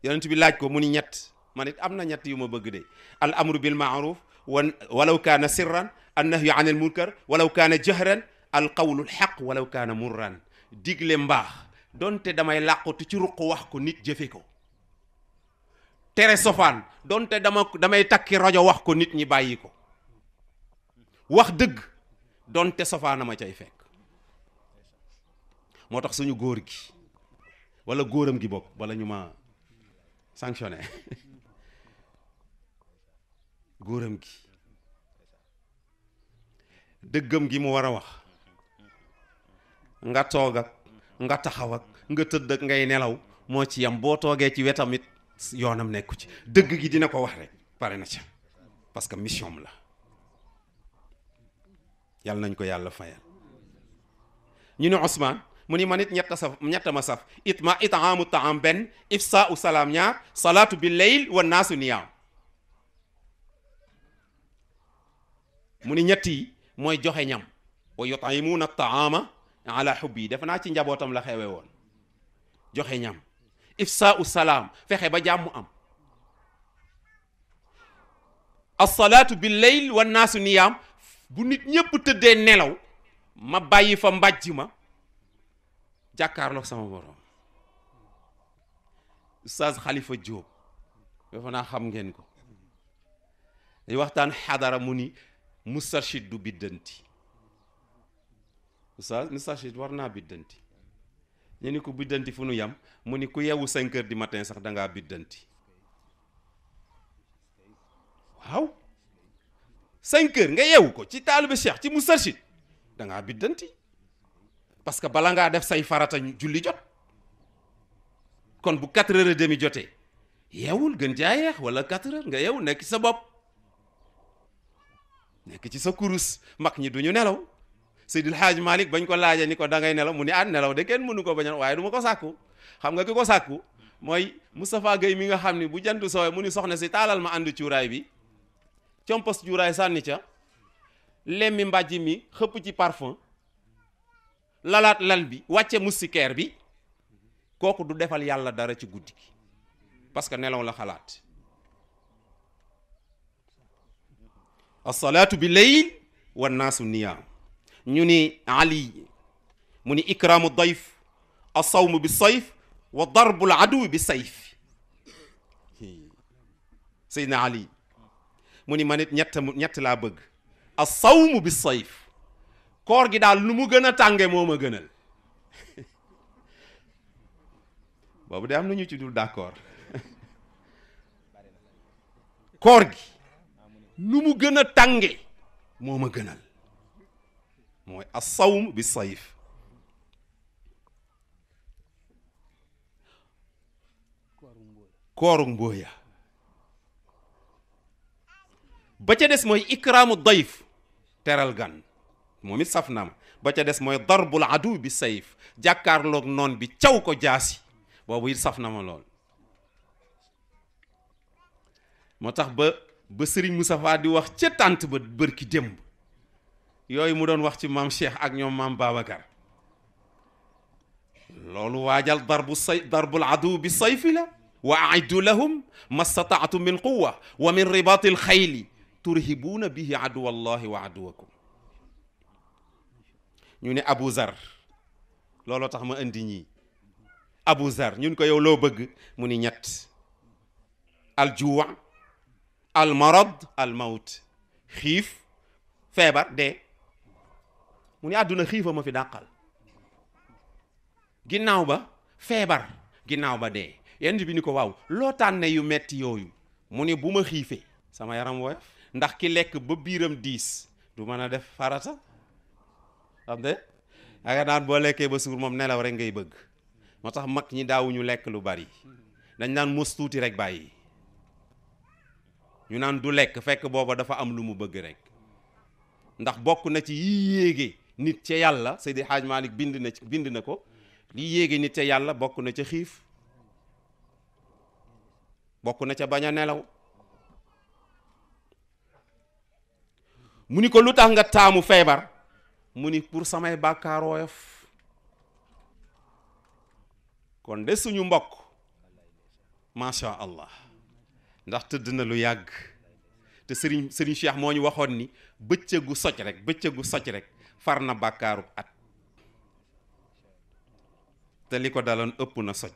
yonent bi laaj ko mu ni ñett man it am na ñett yu ma bëgg de al amru bil maaruf walaw kaana sirran an nahyu an al munkar walaw kaana jahran al qawlu al haqq walaw kaana murran. digle mbaax donte damay làqatu ci ruq wax ko nit jëfe ko. tere sofaan donte damay takki rajo wax ko nit ñi bàyyi ko. wax dëgg donte sofaana ma cay fekk. moo tax suñu góor gi wala góoram gi bokk wala ñu ma sanctionné góoram gi dëggam gi mu war a wax nga toog ak nga taxaw ak nga tëdd ak ngay nelaw moo ci yam boo toogee ci wetam it yoonam nekku ci dëgg gi dina ko wax rek pare na ca parce que mission la yàlla nañ ko yàlla fayal. ñu ne Ousmane mu ni man it ñett ma saf itaamu taam benn ifsaau salaam ñaar salaatu bil layl wa naasu niyaam. mu ni ñett yi mooy joxe ñam wa yut'imuuna taama ala hubbi defe naa ci njabootam la xewe woon joxe ñam ifsaau salaam fexe ba jàmm am as-salaatu bil layl wa naasu niyaam bu nit ñépp tëddee nelaw ma bàyyi fa mbàjj ma jàkkaarloog sama borom. Oustaz Khalifa Diop dafa naa xam ngeen ko day waxtaan xadara mu ni mustarshid du biddanti. Oustaz mustarshid war naa biddanti ñu ni ko biddanti fu nu yam mu ni ku yeewu 5 heures du matin sax dangaa biddanti. waaw 5 heures nga yeewu ko ci taalibe Cheikh ci mustarshid dangaa biddanti parce que bala ngaa def say farata julli jot kon bu 4h30 jotee yeewul gën jaa yeex wala 4h nga yeewu nekk ci sa bopp nekk ci sa kurus. mag ñi duñu nelaw Seydil Hadj Malick bañ ko laajee ni ko da ngay nelaw mu ni nelaw de kenn mënu ko bañ a waaye du ma ko sàkku. xam nga ki ko sàkku mooy Moustapha Gueye mi nga xam ni bu jant sooy mu ni soxna si taalal ma ànd cuuraay bi compos cuuraay sànni ca lemmi mbàjj mi xëpp ci parfum lalaat lal bi wàcce moustiquaire bi kooku du defal yàlla dara ci guddi gi parce que nelaw la xalaat. as-salaatu bi layl wa naasu niyaam. ñu ni Ali mu ni ikraamu dayf as-sawmu bi sayf wa darbul aduw bi sayf. Seydina Ali mu ni man it ñett laa bëgg as-sawmu bi sayf koor gi daal nu mu gën a tànge moo ma gënal boobu de am na ñu ci dul d'accord koor gi nu mu gën a tànge moo ma gënal mooy as-sawm bi sayf kooru mbooya ba ca des mooy ikraamu dayf teral gan moom it saf na ma ba ca des mooy darbul adu bi sayf jàkkaarloog noon bi caw ko jaasi boobu it saf na ma lool moo tax ba Serigne Moustapha di wax ca tànt ba bërki démb yooyu mu doon wax ci maam Cheikh ak ñoom maam Babacar loolu waajal darbul adu bi sayfi la wa aiddu lahum mastataatu min quwa wa min ribaati alxayli turhibuuna bihi aduwa allahi wa aduwakum ñu ne Abu Zar looloo tax ma indi ñii Abu Zar ñun ko yow loo bëgg mu ni ñett aljuwa almarad almawt xiif feebar dee mu ni àdduna xiifa ma fi dàqal ginnaaw ba feebar ginnaaw ba dee yenn bi ni ko waaw loo tànne yu metti yooyu mu ni bu ma xiifee sama yaram woyof ndax ki lekk ba biiram diis du mën a def farata xam de anga naan boo lekkee ba suur moom nelaw rek ngay bëgg moo tax mag ñi daawuñu lekk lu bari dañ naan mos tuuti rek bàyyi ñu naan du lekk fekk booba dafa am lu mu bëgg rek ndax bokk na ci yi yéege nit ca yàlla Seydi Hadj Malick bind na ko li yéege nit ca yàlla bokk na ca xiif bokk na ca bañ a nelaw mu ni ko lu tax nga taamu feebar mu ni pour samay bàkkaar woyof kon de suñu mbokk macha allah ndax tëdd na lu yàgg te Serigne Cheikh moo ñu waxoon ni bëccëgu socc rek far na bàkkaaru at te li ko daloon ëpp na socc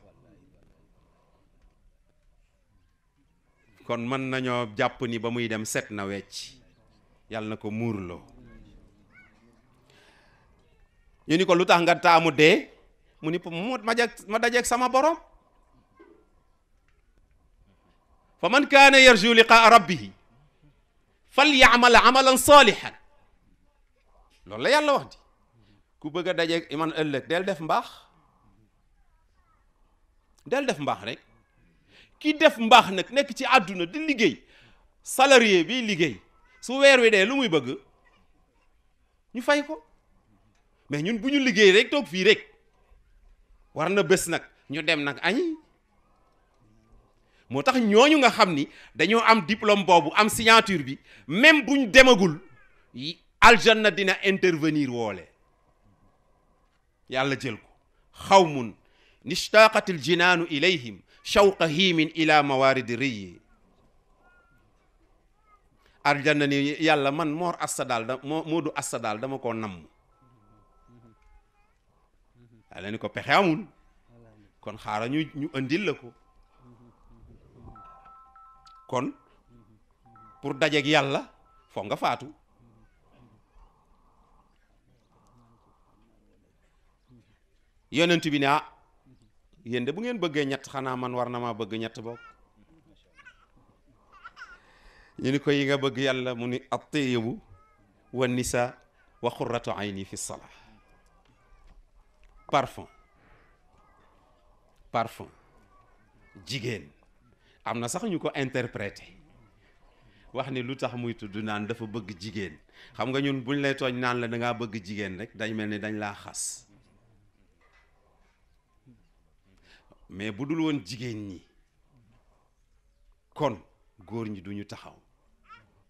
kon mën nañoo jàpp ni ba muy dem set na wecc yàlla na ko muurloo ñu ni ko lu tax nga taamu dee mu ni ma dajeeg sama borom fa man kaana yarju liqaa rabbihi fal yaamal amalan salihan loolu la yàlla wax di ku bëgg a dajeeg iman ëllëg del def mbaax rek ki def mbaax nag nekk ci àdduna di liggéey salarié bi liggéey su weer wi dee lu muy bëgg ñu fay ko mais ñun bu ñu liggéey rek toog fii rek war na bés nag ñu dem nag añi moo tax ñooñu nga xam ni dañoo am diplôme boobu am signature bi même buñ demagul aljanna dina intervenir woole yàlla jël ko xawmun nishtaqatil jinaanu ilayhim shawqa himin ila mawaridi riyi aljanna ni yàlla man Mor Asta daal Moodu Asta daal dama koo namm yàlla ni ko pexe amul kon xaaral ñu andil la ko kon pour dajeeg yàlla foog nga faatu yonent bi ne yéen de bu ngeen bëggee ñett xanaa man war na maa bëgg ñett bokk ñu ni ko yi nga bëgg yàlla mu ni at-tayyibu wa nisa wa qurratu ayni fi salah parfum jigéen am na sax ñu ko interprété wax ni lu tax muy tudd naan dafa bëgg jigéen xam nga ñun buñ lay tooñ naan la da ngaa bëgg jigéen rek dañ mel ni dañ laa xas mais bu dul woon jigéen ñi kon góor ñi duñu taxaw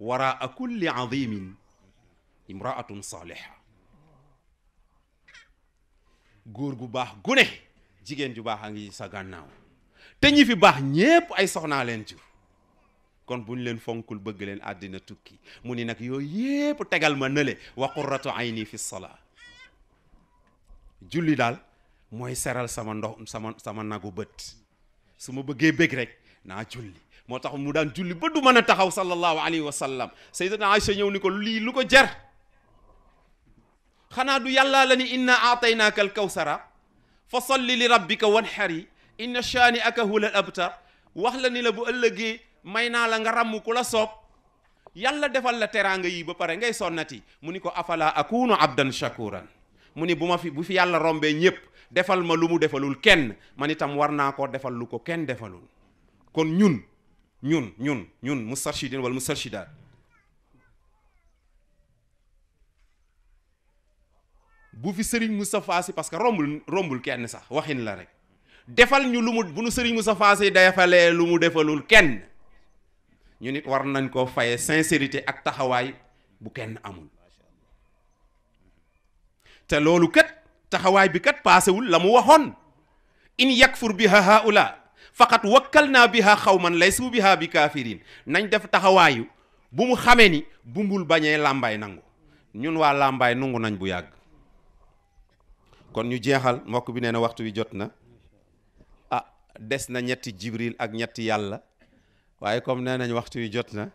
waraa kulli azimin imraatun saliha góor gu baax gu ne jigéen ju baax a ngi sa gànnaaw te ñi fi baax ñépp ay soxnaa leen jur kon bu ñu leen fonkul bëgg leen àddina tukki mu ni nag yooyu yépp tegal ma nële wa qurratu ayni fi salaa julli daal mooy seral sama ndox sama nagu bët su ma bëggee bëgg rek naa julli moo tax mu daan julli ba du mën a taxaw sallallahu alayhi wa sallam sayyidatuna Aïcha ñëw ni ko lii lu ko jar xanaa du yàllaa la ni inna aataynaaka al kawsara fa salli li rabbika wanhari inna shaani aka huwal abtar wax la ni la bu ëllëgee may naa la nga ràmm ku la soob yàlla defal la teraanga yi ba pare ngay sonnati mu ni ko afala akunu abdan shakuran mu ni bu fi yàlla rombee ñépp defal ma lu mu defalul kenn man itam war naa koo defal lu ko kenn defalul kon ñun mustarshidin wala mustarshidaat bu fi Serigne Moustapha Sy parce que rombul kenn sax waxin la rek defal ñu lu mu bu nu Serigne Moustapha Sy defalee lu mu defalul kenn ñu nit war nañ koo faye sincérité ak taxawaay bu kenn amul te loolu kat taxawaay bi kat paasewul la mu waxoon in yakfur biha haula faqat wakkalna biha xawman laysu biha bi kafirin nañ def taxawaayu bu mu xamee ni bumbul bañee làmbaay nangu ñun waa làmbaay nangu nañ bu yàgg kon ñu jeexal mbokk bi nee na waxtu wi jot na des na ñetti jibril ak ñetti yàlla waaye comme nee nañ waxtu wi jot na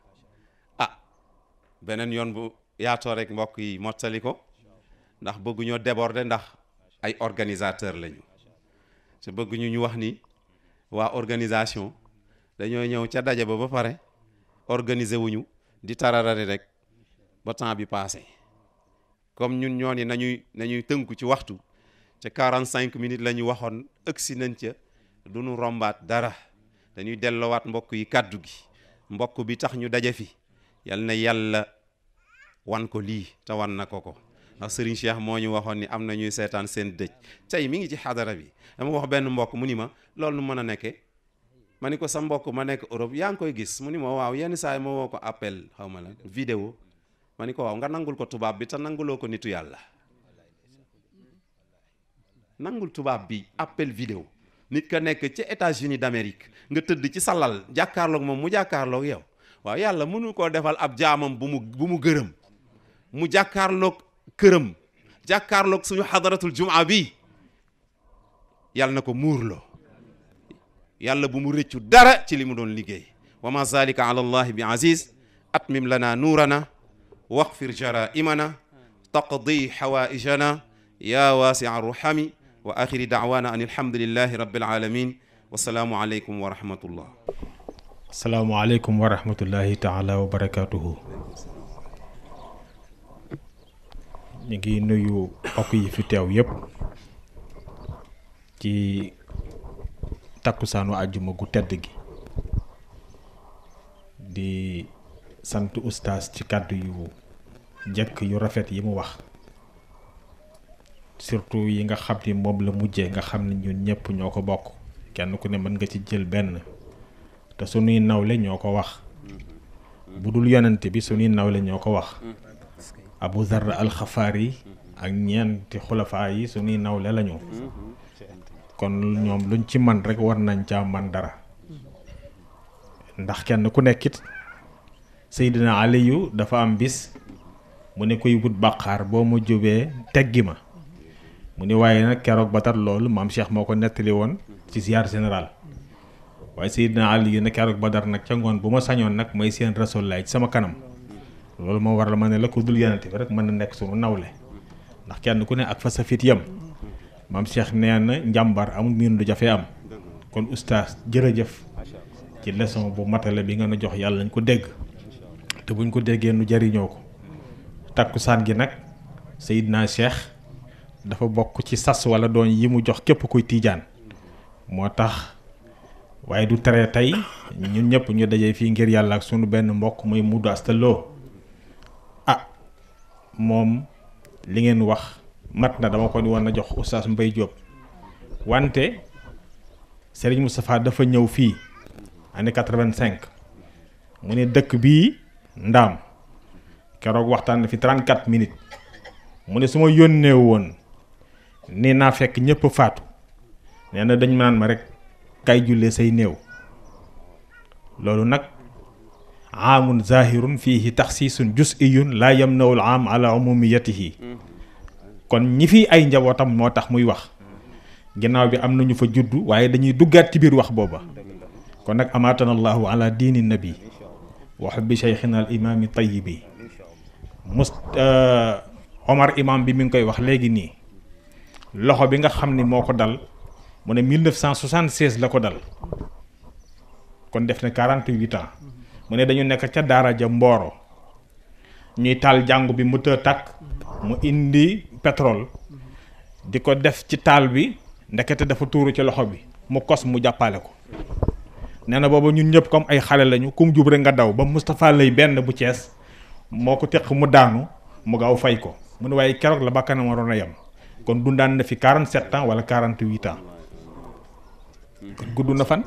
beneen yoon bu yaatoo rek mbokk yi mottali ko ndax bëgguñoo déborder ndax ay organisateur lañu te bëgguñu ñu wax ni waa organisation dañoo ñëw ca daje ba pare organiser wuñu di tararari rek ba temps bi passé comme ñun ñoo ni nañuy tënku ci waxtu ca 45 minutes la ñu waxoon ëgsi nañ ca du ñu rombaat dara dañuy delloowaat mbokk yi kàddu gi mbokk bi tax ñu daje fi yal na yàlla wan ko lii te wan na ko ndax Serigne Cheikh moo ñu waxoon ni am na ñuy seetaan seen dëj tey mi ngi ci xadara bi dama wax benn mbokk mu ni ma loolu nu mën a nekkee ma ni ko sa mbokk ma nekk Europe yaa ngi koy gis mu ni ma waaw yenn saa yi ma woo ko appel xaw ma la vidéo ma ni ko waaw nga nangul ko tubaab bi te nanguloo ko nitu yàlla nangul tubaab bi appel vidéo nit ka nekk ci États-Unis d'Amérique nga tëdd ci salal jàkkaarloog moom mu jàkkaarloog yow waaw yàlla mënu koo defal ab jaamam bu mu gërëm mu jàkkaarloog këram jàkkaarloog suñu xadaratul jumaa bi yàlla na ko muurloo yàlla bu mu rëccu dara ci li mu doon liggéey wa ma zalika ala allahi bi aziz atmim lana nuurana waxfir jaraimana taqdi xawaijana ya wasia ruhami wa axiri daawana an alhamdulillahi rabbil alamin wasalaamu aleykum wa rahmatullah. asalaamu aleykum wa rahmatullahi taala wa barakatuhu. ñu ngi nuyu mbokk yi fi teew yépp ci takkusaanu àjjuma gu tedd gi di sant ustaas ci kàddu yu jëkk yu rafet yi mu wax surtout yi nga xam ni moom la mujjee nga xam ne ñun ñëpp ñoo ko bokk kenn ku ne mën nga ci jël benn te sunuy nawle ñoo ko wax bu dul yonent bi sunuy nawle ñoo ko wax Abu Zarr al-Xafaari ak ñeenti xulafaa yi sunuy nawle lañu kon ñoom luñ ci man rek war nañ caa man dara ndax kenn ku nekkit Seydina Aliyu dafa am bis mu ne koy wut bàqaar boo mu jubee teggi ma mu ne waaye nag keroog Badar loolu maam Cheikh moo ko nettali woon ci ziar général waaye Seydina Aliyu ne keroog Badar nag ca ngoon bu ma sañoon nag may seen Rasulullah ci sama kanam loolu moo waral ma ne la ko dul yonent bi rek mën na nekk sunu nawle ndax kenn ku ne ak fa sa fit yam maam Cheikh nee na njàmbar amul miin du jafe am kon oustaz jërëjëf ci leçon bu matale bi nga nu jox yàlla nañ ko dégg te buñ ko déggee nu jariñoo ko takkusaan gi nag Seydina Cheikh dafa bokk ci sas wala doon yi mu jox képp kuy tiijaan moo tax waaye du tere tey ñun ñëpp ñu dajee fii ngir yàlla ak sunu benn mbokk muy Modou Asta Lo moom li ngeen wax mat na dama ko ni woon na jox oustaz Mbaye Diop wante Serigne Moustapha dafa ñëw fii année 85 mu ne dëkk bii ndaam keroog waxtaan na fi 34 minutes mu ne su ma yónnee woon nee naa fekk ñëpp faatu nee na dañ naan ma rek kay jullee say néew loolu nag aamun zahirun fiihi taxsiisun juz'iyun laa yamna'ul aam ala umumiyatihi kon ñi fi ay njabootam moo tax muy wax ginnaaw bi am nañu fa juddu waaye dañuy duggaat ci biir wax booba kon nag amaatana allahu ala diini nabi wa hubbi cheikhina al imaami tayyibi Omar imam bi mi ngi koy wax léegi nii loxo bi nga xam ni moo ko dal mu ne 1976 la ko dal kon def na 48 ans mu ne dañu nekk ca daara ja Mboro ñuy taal jàngu bi mu të tàkk mu indi pétrole di ko def ci taal bi ndekete dafa tuuru ci loxo bi mu kos mu jàppale ko nee na booba ñun ñëpp comme ay xale lañu kum jub rek nga daw ba Moustapha lay benn bu Cees moo ko teq mu daanu mu gaaw fay ko mu ne waaye keroog la bakkanam waroon a yem kon dundaan na fi 47 ans wala 48 ans kon gudd na fan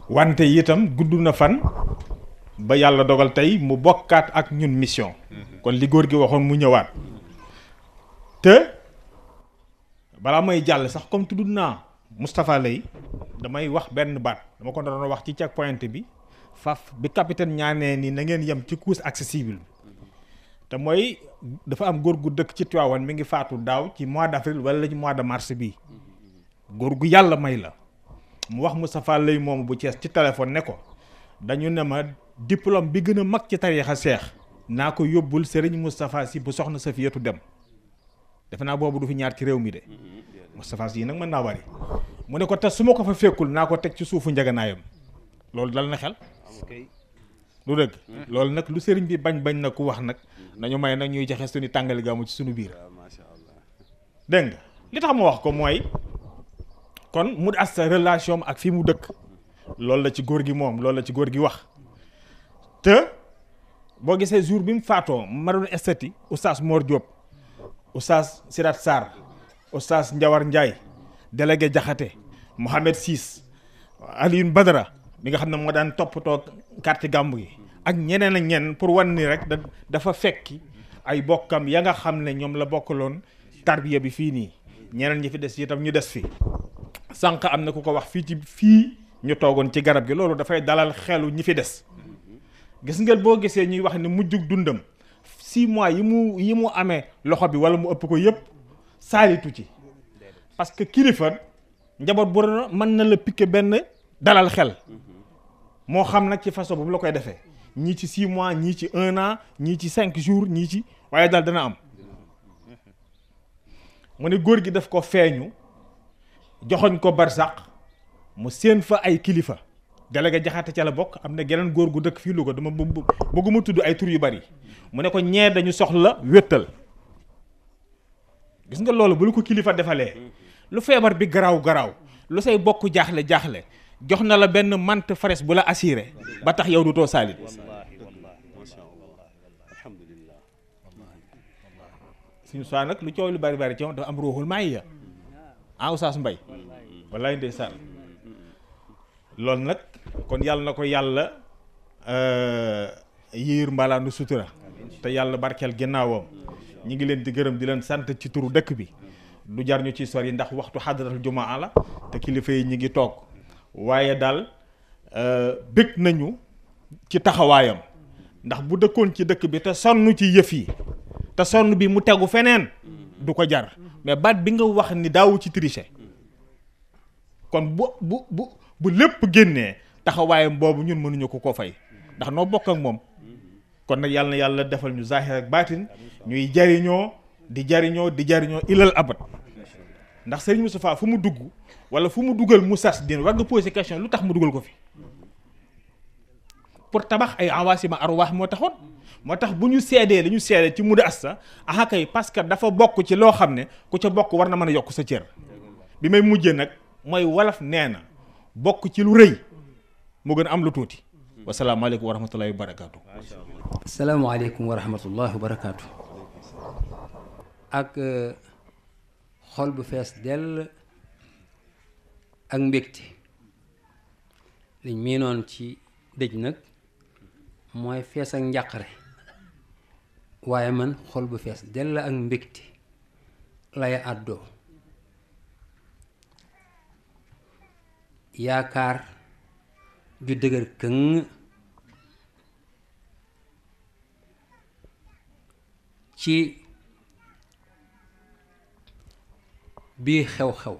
wante itam gudd na fan ba yàlla dogal tey mu bokkaat ak ñun mission kon li góor gi waxoon mu ñëwaat te balaa may jàll sax comme tudd naa Moustapha Lay damay wax benn baat dama ko doon wax ci check point bi faf bi capitaine ñaanee ni na ngeen yem ci course accessible te mooy dafa am góor gu dëkk ci Tivaouane mi ngi faatu daaw ci mois d'avril wala ci mois de mars bi góor gu yàlla may la mu wax Moustapha Lay moom bu Cees ci téléphone ne ko dañu ne ma diplôme bi gën a mag ci tariixa seex naa ko yóbbul Serigne Moustapha Sy bu soxna Safiyatu Dem defe naa boobu du fi ñaar ci réew mi de Moustapha Sy nag mën naa bari mu ne ko te su ma ko fa fekkul naa ko teg ci suufu njaganaayam loolu dal na xel lu dëgg loolu nag lu sëriñ bi bañ na ku wax nag nañu may nag ñuy joxe suñu tàngali gaamu ci suñu biir dégg nga li tax ma wax ko mooy kon mu as sa relation ak fi mu dëkk loolu la ci góor gi moom loolu la ci góor gi wax te boo gisee jour bi mu faatoo ma doon estati oustaz Mor Diop oustaz Sirat Sarr oustaz Njawar Ndiaye délégué Jaxate Mohamed Sis Alioune Badara mi nga xam ne moo daan toppatoo carte gàmmu gi ak ñeneen ak ñeneen pour wan ni rek dafa fekki ay bokkam ya nga xam ne ñoom la bokkaloon tarbiya bi fii nii ñeneen ñi fi des itam ñu des fi sànq am na ku ko wax fii ñu toogoon ci garab gi loolu dafay dalal xelu ñi fi des gis ngeen boo gisee ñuy wax ne mujjug dundam 6 mois yi mu amee loxo bi wala mu ëpp ko yëpp saalitu ci parce que kilifa njaboot bu mën na la piqué benn dalal xel moo xam nag ci façon boobu la koy defee ñii ci 6 mois ñii ci 1 an ñii ci 5 jours ñii ci waaye daal dana am mu ne góor gi daf ko feeñu joxoñ ko barsàq mu séen fa ay kilifa délégué Jaxate ca la bokk am na geneen góor gu dëkk fii Louga dama bëgguma tudd ay tur yu bari mu ne ko ñee dañu soxla wéttal gis nga loolu bu lu ko kilifa defalee lu feebar bi garaaw lu say bokk jaaxle jox na la benn mante fares bu la assuré ba tax yow du too saalit suñu soi nag lu coow lu bari ci moom dafa am ruuxul maay ya Oustaz Mbay wallaay ndeysaan loolu nag kon yàlla na ko yàlla yiir mbalaanu sutura te yàlla barkeel ginnaawam ñi ngi leen di gërëm di leen sant ci turu dëkk bi du jar ñu ci sori ndax waxtu xadratul jumaa la te kilifa yi ñi ngi toog waaye daal bëgg nañu ci taxawaayam ndax bu dëkkoon ci dëkk bi te sonn ci yëf yi te sonn bi mu tegu feneen du ko jar mais baat bi nga wax ni daawu ci tricher kon bu lépp génnee taxawaayam boobu ñun mënuñu ko fay ndax noo bokk ak moom kon nag yàlla na yàlla defal ñu zahir ak baatin ñuy jariñoo di jariñoo ilal abad ndax Serigne Moustapha fu mu dugg wala fu mu dugal mu sas din war nga poser question lu tax mu dugal ko fi pour tabax ay awaasima arwaax moo tax bu ñu seedee li ñu seedee ci Mudu Asta aha kay parce que dafa bokk ci loo xam ne ku ca bokk war na mën a yokk sa cër bi may mujjee nag mooy wolof nee na bokk ci lu rëy mu gën a am lu tuuti wasalaamaaleykum wa rahmatullahi wa barakaatu. asalaamaaleykum wa rahmatullahi wa barakaatu. ak xol bu fees dell ak mbégte liñ miinoon ci dëj nag mooy fees ak njàqare waaye man xol bu fees dell ak mbégte lay àddoo yaakaar ju dëgër këng ci bii xew-xew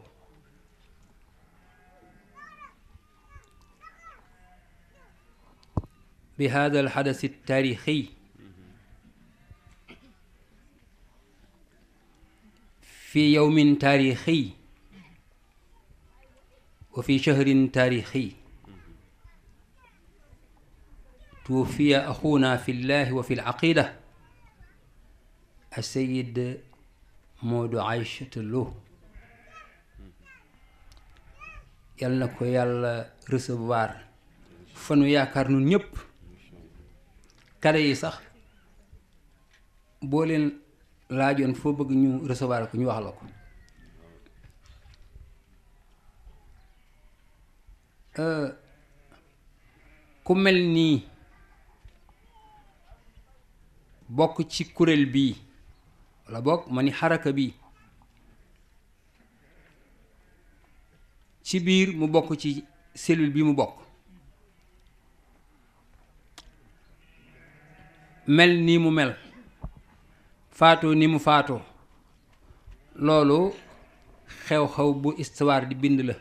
bi hada alxadas altaarixi في يوم تاريخي وفي شهر تاريخي توفي أخونا في الله وفي العقيدة السيد Modou Aïchatou Lo yal na ko yàlla recevoir fa nu yaakaar nun ñëpp kare yi sax boo leen laajoon foo bëgg ñu recevoir ko ñu wax la ko ku mel nii bokk ci kuréel bii walla bokk ma ni xaraka bii ci biir mu bokk ci cellule bi mu bokk mel nii mu mel faatoo ni mu faatoo loolu xew-xew bu histoire di bind la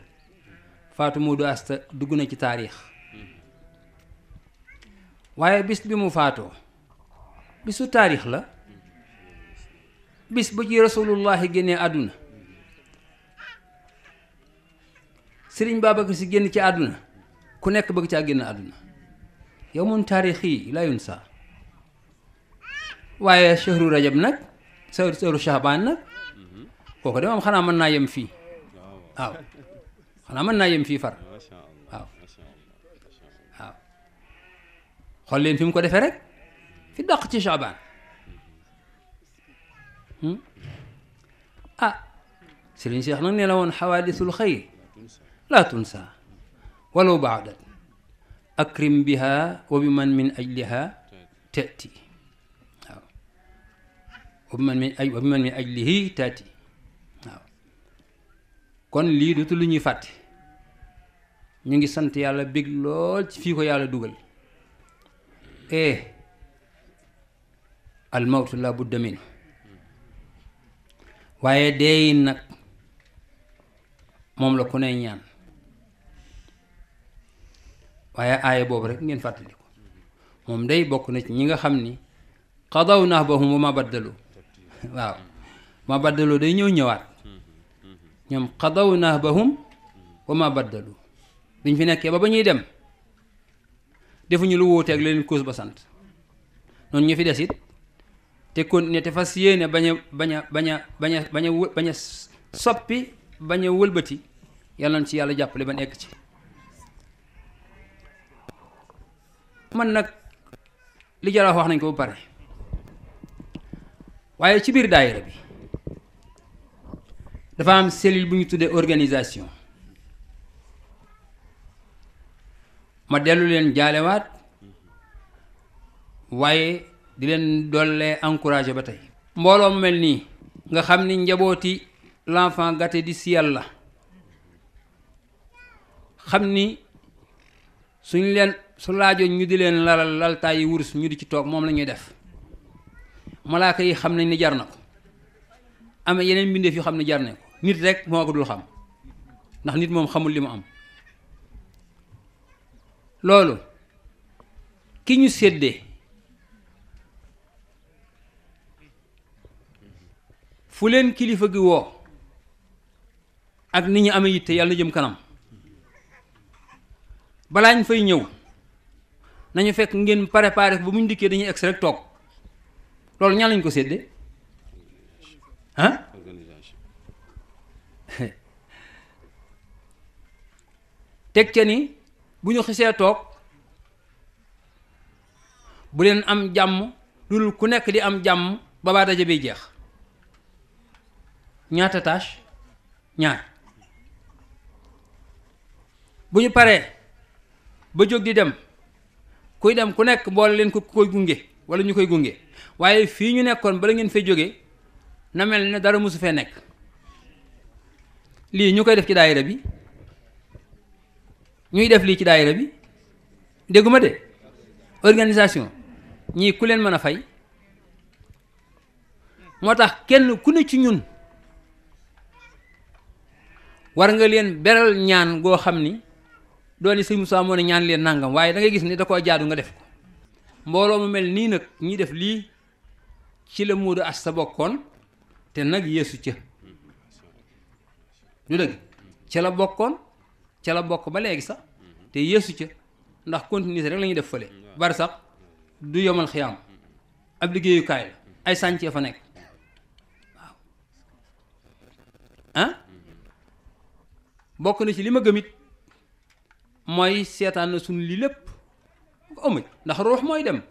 faatu Modou Asta dugg na ci taarix waaye bis bi mu faatoo bisu taarix la bis ba ci rasulullahi génnee àdduna Sëriñ Babacar Si génn ci àdduna ku nekk bëgg caa génn àdduna yow mun taarix yi la yunsa waaye shahru rajab nag shahru shahbaan nag kooku de moom xanaa mën naa yem fii waaw xanaa mën naa yem fii far waaw waaw xool leen fi mu ko defee rek fi dàq ci shahbaan ah Sëriñ Cheikh nag nee la woon xawaadisul xayr laa tunsa walaw baadat akrim biha wa bi man min ajliha tati waaw wa bi man min ajlihi tati waaw kon lii dootu lu ñuy fàtte ñu ngi sant yàlla bég lool ci fii ko yàlla dugal al mawtu la budda min waaye deey nag moom la ku ne ñaan waaye aaya boobu rek ngeen fàttali ko moom day bokk na ci ñi nga xam ni qadaw nahbahum wa ma baddalu waaw ma baddalu day ñëwaat ñoom qadaw nahbahum wa ma baddalu biñ fi nekkee ba ñuy dem defuñu lu wuuteeg leen cause ba sant noonu ñu fi des it te continuer te fas yéene bañ a soppi bañ a wëlbati yàlla na ci yàlla jàppale ba nekk ci man nag li jar a wax nañ ko ba pare waaye ci biir daayira bi dafa am cellule bu ñu tuddee organisation ma dellu leen jaalewaat waaye di leen dollee encouragé ba tey mbooloo mu mel nii nga xam ni njabooti l'enfant gâté du ciel la xam ni suñu leen su laajoon ñu di leen lalal laltaay yi wurus ñu di ci toog moom la ñuy def malaaka yi xam nañ ni jar na ko am yeneen mbindeef yu xam ne jar na ko nit rek moo ko dul xam ndax nit moom xamul li mu am loolu ki ñu séddee fu leen kilifa gi woo ak nit ñi amee yitte yàlla na jëm kanam balaa ñu fay ñëw nañu fekk ngeen préparé ba mu ñu dikkee dañuy egsi rek toog loolu ñaan lañu ko séddee ah teg ca ni bu ñu xisee toog bu leen am jàmm loolu ku nekk di am jàmm ba baa daje bi jeex ñaata tâche ñaar bu ñu paree ba jóg di dem kuy dem ku nekk boole leen ko koy gunge wala ñu koy gunge waaye fii ñu nekkoon bala ngeen fay jógee na mel ne dara mosu fee nekk lii ñu koy def ci daayira bi ñuy def lii ci daayira bi dégguma de organisation ñii ku leen mën a fay moo tax kenn ku ne ci ñun war nga leen beral ñaan goo xam ni dooni sëñ Moussa moo ne ñaan leen nangam waaye da ngay gis ni da koo jaadu nga def ko mbooloo mu mel nii nag ñi def lii ci la Modou Asta bokkoon te nag yeesu ca du dëgg ca la bokkoon ca la bokk ba léegi sax te yeesu ca ndax continuité rek la ñuy def fële bari sax du yomal xiyaam ab liggéeyukaay la ay sàncee fa nekk waaw ah bokk na ci li ma gëmit mooy seetaan na suñ li lépp amuñ ndax ruux mooy dem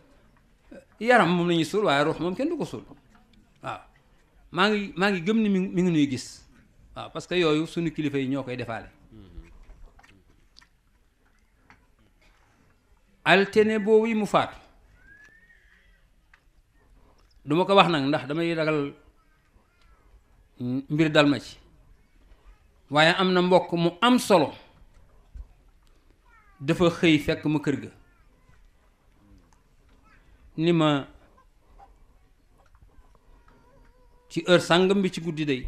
yaram moom la ñuy suul waaye ruux moom kenn du ko suul waaw maa ngi gëm ni mi ngi nuy gis waaw parce que yooyu suñu kilifa yi ñoo koy defaale altine boobu yi mu faatu duma ko wax nag ndax damay ragal mbir dal ma ci waaye am na mbokk mu am solo dafa xëy fekk ma kër ga ni ma ci heure sàngam bi ci guddi day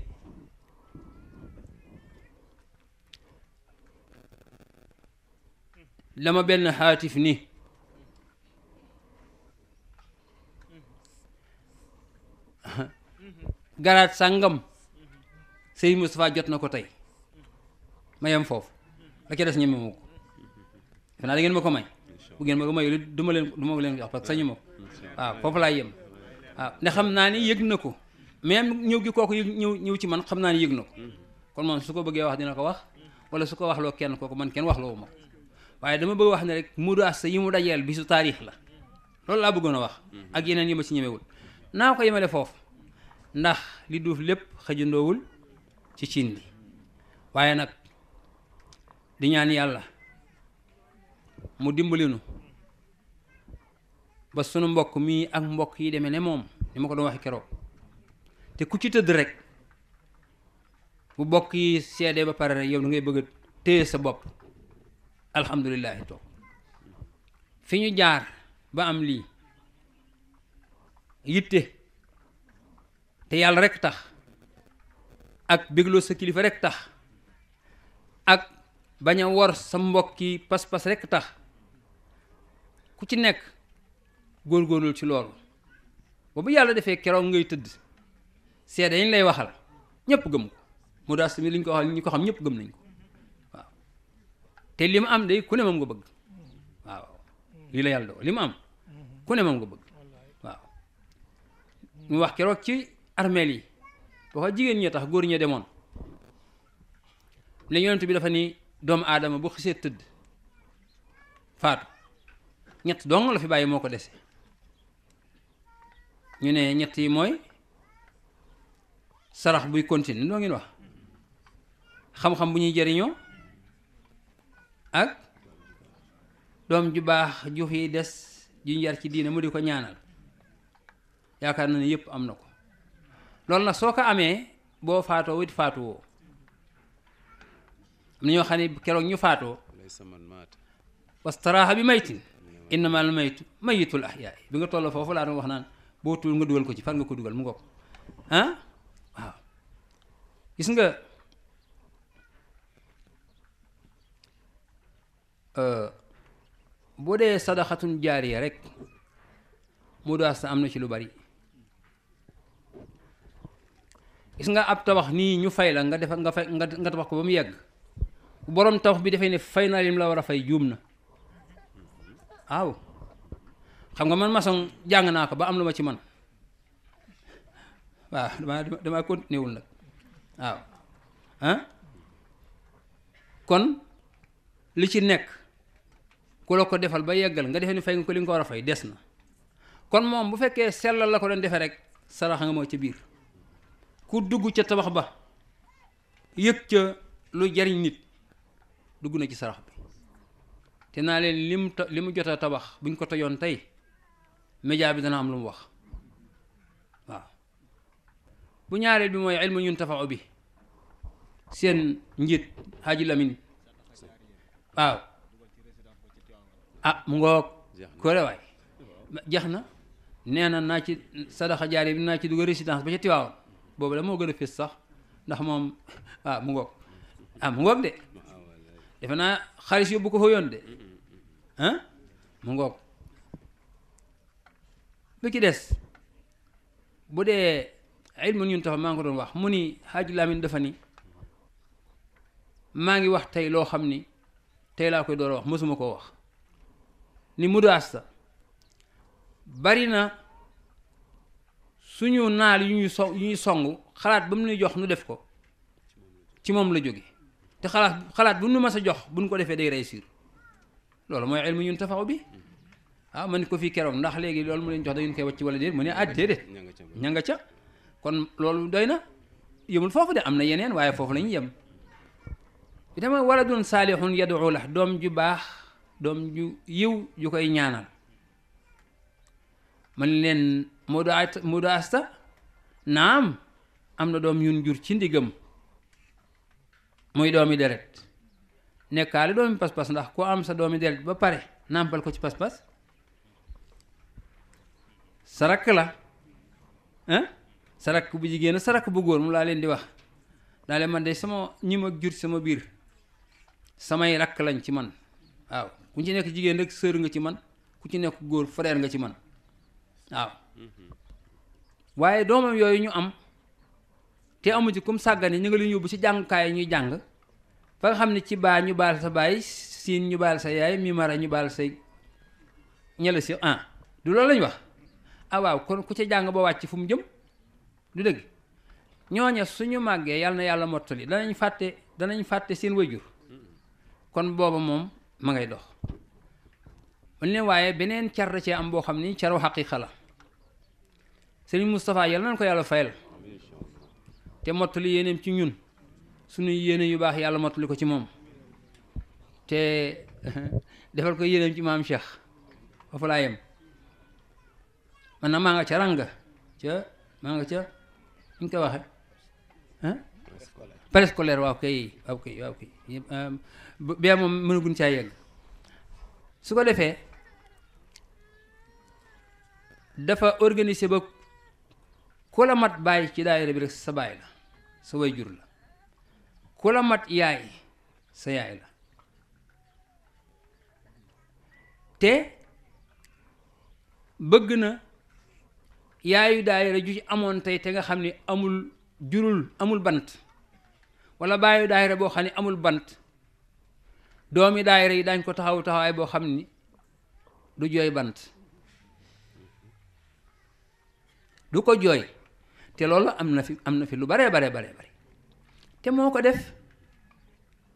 dama benn xaatif ni garaat sàngam sëñ Moustapha jot na ko tey ma yem foofu la ca des ñeme ma ko defe naa da ngeen ma ko may bu ngeen ma ko may du ma leen wax parce que sañu ma ko waaw foofu laay yem waaw ne xam naa ni yëg na ko même ñëw gi kooku ñëw ci man xam naa ni yëg na ko kon moom su ko bëggee wax dina ko wax wala su ko waxloo kenn kooku man kenn waxloo ma ko waaye dama bëgg wax ne rek Modou Asta yi mu dajeel bisu taarix la loolu laa bëggoon a wax ak yeneen yi ma ci ñemewul naa ko yemale foofu ndax li duuf lépp xëjandoowul ci cin li waaye nag di ñaan yàlla mu dimbalinu ba sunu mbokk mii ak mbokk yi demee ne moom ni ma ko doon waxe keroog te ku ci tëdd rek bu mbokk yi seedee ba pare rek yow da ngay bëgg a téye sa bopp alhamdulillahi toog fi ñu jaar ba am lii yitte te yàlla rek tax ak bégloo sa kilifa rek tax ak bañ a wor sa mbokki pas-pas rek tax ku ci nekk góorgóorlu ci loolu boobu yàlla defee keroog ngay tëdd seede yi ñu lay waxal ñëpp gëm ko Modou Asta mi li ñu ko waxal ñi ko xam ñëpp gëm nañ ko waaw te li mu am day ku ne moom nga bëgg waaw lii la yàlla dogal li mu am ku ne moom nga bëgg waaw ñu wax keroog ci armeel yi boo ko jigéen ñi tax góor ñi demoon la yonent bi dafa ni doomu aadama bu xisee tëdd faatu ñett dong la fi bàyyi moo ko dese ñu ne ñett yi mooy sarax buy continuer doo ngeen wax xam-xam bu ñuy jariñoo ak doom ju baax ju fi des ju njar ci diine mu di ko ñaanal yaakaar na ne yëpp am na ko loolu nag soo ko amee boo faatoo wit faatu woo am na ñoo xam ne keroog ñu faatoo wastaraaxa bi maytin innamal maytu mayitul ahyaa bi nga toll foofu laa doon wax naan boo tuul nga dugal ko ci fan nga ko dugal mu ngoog ah waaw gis nga boo dee sadaxatun jaariya rek Modou Asta am na ci lu bari gis nga ab tabax nii ñu fay la nga def nga fay nga tabax ko ba mu yegg bu borom tabax bi dafay ne fay naa lim la war a fay juum na waaw xam nga man maçon jàng naa ko ba am lu ma ci man waaw damaa continué wul nag waaw ah kon li ci nekk ku la ko defal ba yeggal nga defee ni fay nga ko li nga ko war a fay des na kon moom bu fekkee sellal la ko doon defee rek sarax nga moo ca biir ku dugg ca tabax ba yëg ca lu jariñ nit dugg na ci sarax bi te naa leen li mu jot a tabax buñ ko tojoon tey média bi dana am lu mu wax waaw bu ñaareel bi mooy ilmu yuntafa'u bi seen njiit Haji Lamin waaw ah mu ngoog koore waay jeex na nee na naa ci sadaxa jaari bi naa ci dugg résidence ba ca Tiwaawan boobu la moo gën a fés sax ndax moom ah mu ngoog mu ngoog de defe naa xaalis yóbbu ko fa yoon de mu ngoog lu ci des bu dee ilmu ñun tax maa ngi ko doon wax mu ni Haji Lamin dafa ni maa ngi wax tey loo xam ni tey laa koy door a wax mësuma koo wax ni Modou Asta bari na suñu naal yu ñuy song xalaat ba mu nuy jox nu def ko ci moom la jóge te xalaat bu nu mas a jox buñ ko defee day réussir loolu mooy ilmu ñun tafaw bi waaw man ko fii keroog ndax léegi loolu mu leen jox da ngeen koy wàcc wala déet mu ne déedéet ña nga ca kon loolu doy na yëmul foofu de am na yeneen waaye foofu la ñu yem dama waladun saalihun yad'u la doom ju baax doom ju yiw ju koy ñaanal man leen Modou Asta naam am na doom yun jur ci ndigam muy doomi deret nekkaale doomi pas-pas ndax ku am sa doomi deret ba pare nàmpal ko ci pas-pas sa rakk la sa rakk bu jigéen sa rakk bu góor mu laa leen di wax daa leen man de sama ñi ma jur sama biir samay rakk lañ ci man waaw ku ci nekk jigéen rek sër nga ci man ku ci nekk góor frère nga ci man waaw waaye doomam yooyu ñu am te amu ci comme sàggane ñu nga leen yóbbu ci jàngukaay ñuy jàng fa nga xam ne ci baa ñu baal sa baay siin ñu baal sa yaay mi mara ñu baal say ñela si du loolu lañ wax waaw kon ku ca jàng ba wàcc fu mu jëm du dëgg ñooña suñu màggee yàlla na yàlla mottali danañ fàtte seen wayjur kon booba moom ma ngay dox man leen waaye beneen car da cee am boo xam ni caru xaqiiqa la Sëriñ Moustapha yàlla nañ ko yàlla fayal te mottali yéeneem ci ñun suñu yéene yu baax yàlla mottali ko ci moom te defal ko yéeneem ci maam Cheikh foofu laa yem man nag maa nga ca ranga maa nga ca ñu koy waxe préscolaire waaw kay bee moom mënaguñ caa yegg su ko defee dafa organiser ba ku la mat bàyyi ci daayira bi rek sa baay la sa way jur la ku la mat yaay sa yaay la te bëgg na yaayu daayira ju ci amoon tey te nga xam ni amul bant wala baayu daayira boo xam ne amul bant doomi daayira yi dañ ko taxawaay boo xam ni du jooy bant du ko jooy te loolu am na fi lu bare te moo ko def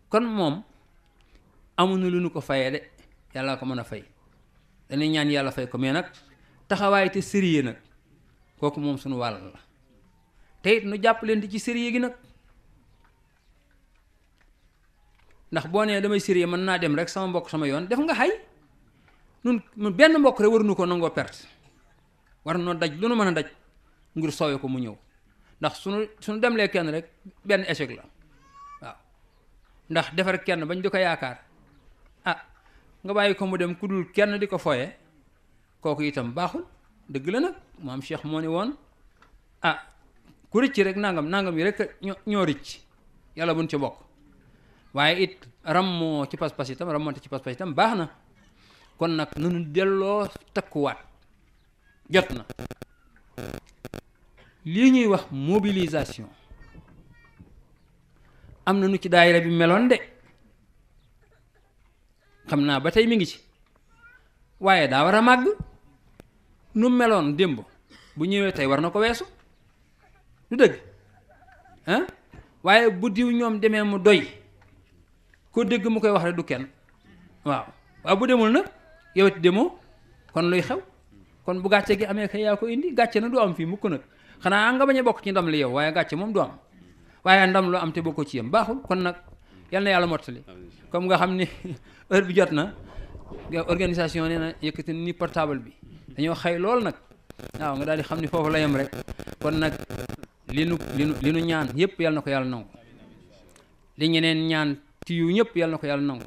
kon moom amuñu lu nu ko fayee de yàlla ko mën a fay dañuy ñaan yàlla fay ko mais nag taxawaay te sérieux nag kooku moom suñu wàll la te it nu jàpp leen di ci sérieux gi nag ndax boo nee damay sérieux mën naa dem rek sama mbokk sama yoon def nga xay nun benn mbokk rek waruñu ko nangoo perte war noo daj lu nu mën a daj ngir soowee ko mu ñëw ndax suñu demlee kenn rek benn échec la waaw ndax defar kenn bañ di ko yaakaar nga bàyyi ko mu dem ku dul kenn di ko foye kooku itam baaxul dëgg la nag maam Cheikh moo ni woon ku rëcc rek nangam yi rek ñoo rëcc yàlla buñ ci bokk waaye it rammoo ci pas-pas itam rammonte ci pas-pas itam baax na kon nag nunu delloo takkuwaat jot na lii ñuy wax mobilisation am na nu ci daayira bi meloon de xam naa ba tey mi ngi ci waaye daa war a màgg nu meloon démb bu ñëwee tey war na ko weesu du dëgg waaye bu diw ñoom demee mu doy ko dégg mu koy wax rek du kenn waaw bu demul nag yow it demoo kon luy xew kon bu gàcce gi amee kay yaa ko indi gàcce na du am fii mukk nag xanaa nga bañ a bokk ci ndam li yow waaye gàcce moom du am waaye ndam lu am te bokkoo ci yam baaxul kon nag yal na yàlla mottali comme nga xam ni heure bi jot na organisation nee na yëkkati ni portable bi dañoo xëy lool nag waaw nga daal di xam ni foofu la yem rek kon nag li nu ñaan yëpp yal na ko yàlla nangu li ñeneen ñaan ci yu ñëpp yal na ko yàlla nangu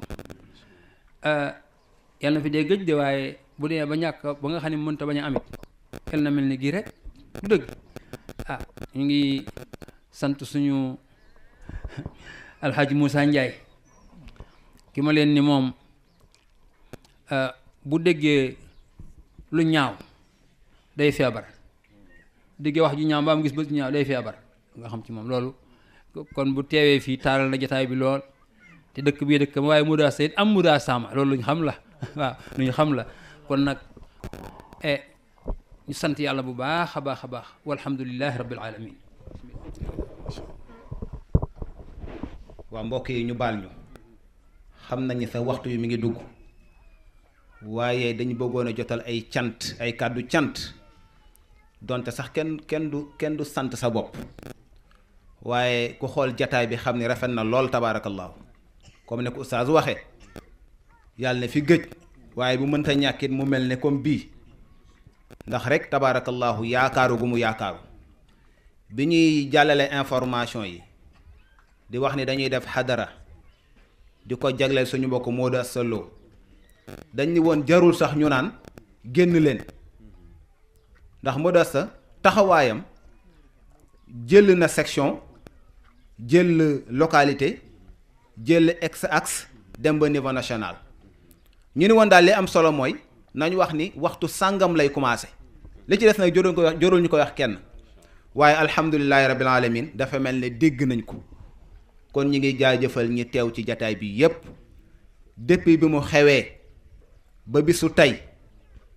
yal na fi dee gëj de waaye bu dee ba ñàkk ba nga xam ne mënta bañ a amit yal na mel ni gii rek du dëgg ñu ngi sant suñu alxaaji Moussa Ndiaye ki ma leen ni moom bu déggee lu ñaaw day feebar déggee wax ju ñaaw mbaam gis ba ñaaw day feebar nga xam ci moom loolu kon bu teewee fii taaral na jotaay bi lool te dëkk bii dëkk ma waaye mudaasa it am mudaasama loolu lu ñu xam la waaw lu ñu xam la kon nag ñu sant yàlla bu baax a baax a baax walhamdulillahi rabbil alamin waa mbokk yi ñu baal ñu xam nañu sa waxtu yi mi ngi dugg waaye dañu bëggoon a jotal ay cant ay kàddu cant donte sax kenn du sant sa bopp waaye ku xool jataay bi xam ni rafet na lool tabaarakallaahu comme ne ko oustaz waxee yàlla ne fi gëj waaye bu mënta ñàkkit mu mel ne comme bii ndax rek tabaarakallaahu yaakaaru gu mu yaakaaru bi ñuy jàllale information yi di wax ni dañuy def xadara di ko jagleel suñu mbokk Modou Asta Lo dañ ni woon jarul sax ñu naan génn leen ndax Modou Asta taxawaayam jël na section jël localité jël ex-axe dem ba niveau national ñu ni woon daal li am solo mooy nañu wax ni waxtu sàngam lay commencé li ci des nag jorul ñu ko wax kenn waaye alhamdulillahi rabbil alamin dafa mel ne dégg nañ ko kon ñi ngi jaajëfal ñi teew ci jataay bi yépp depuis bi mu xewee ba bisu tey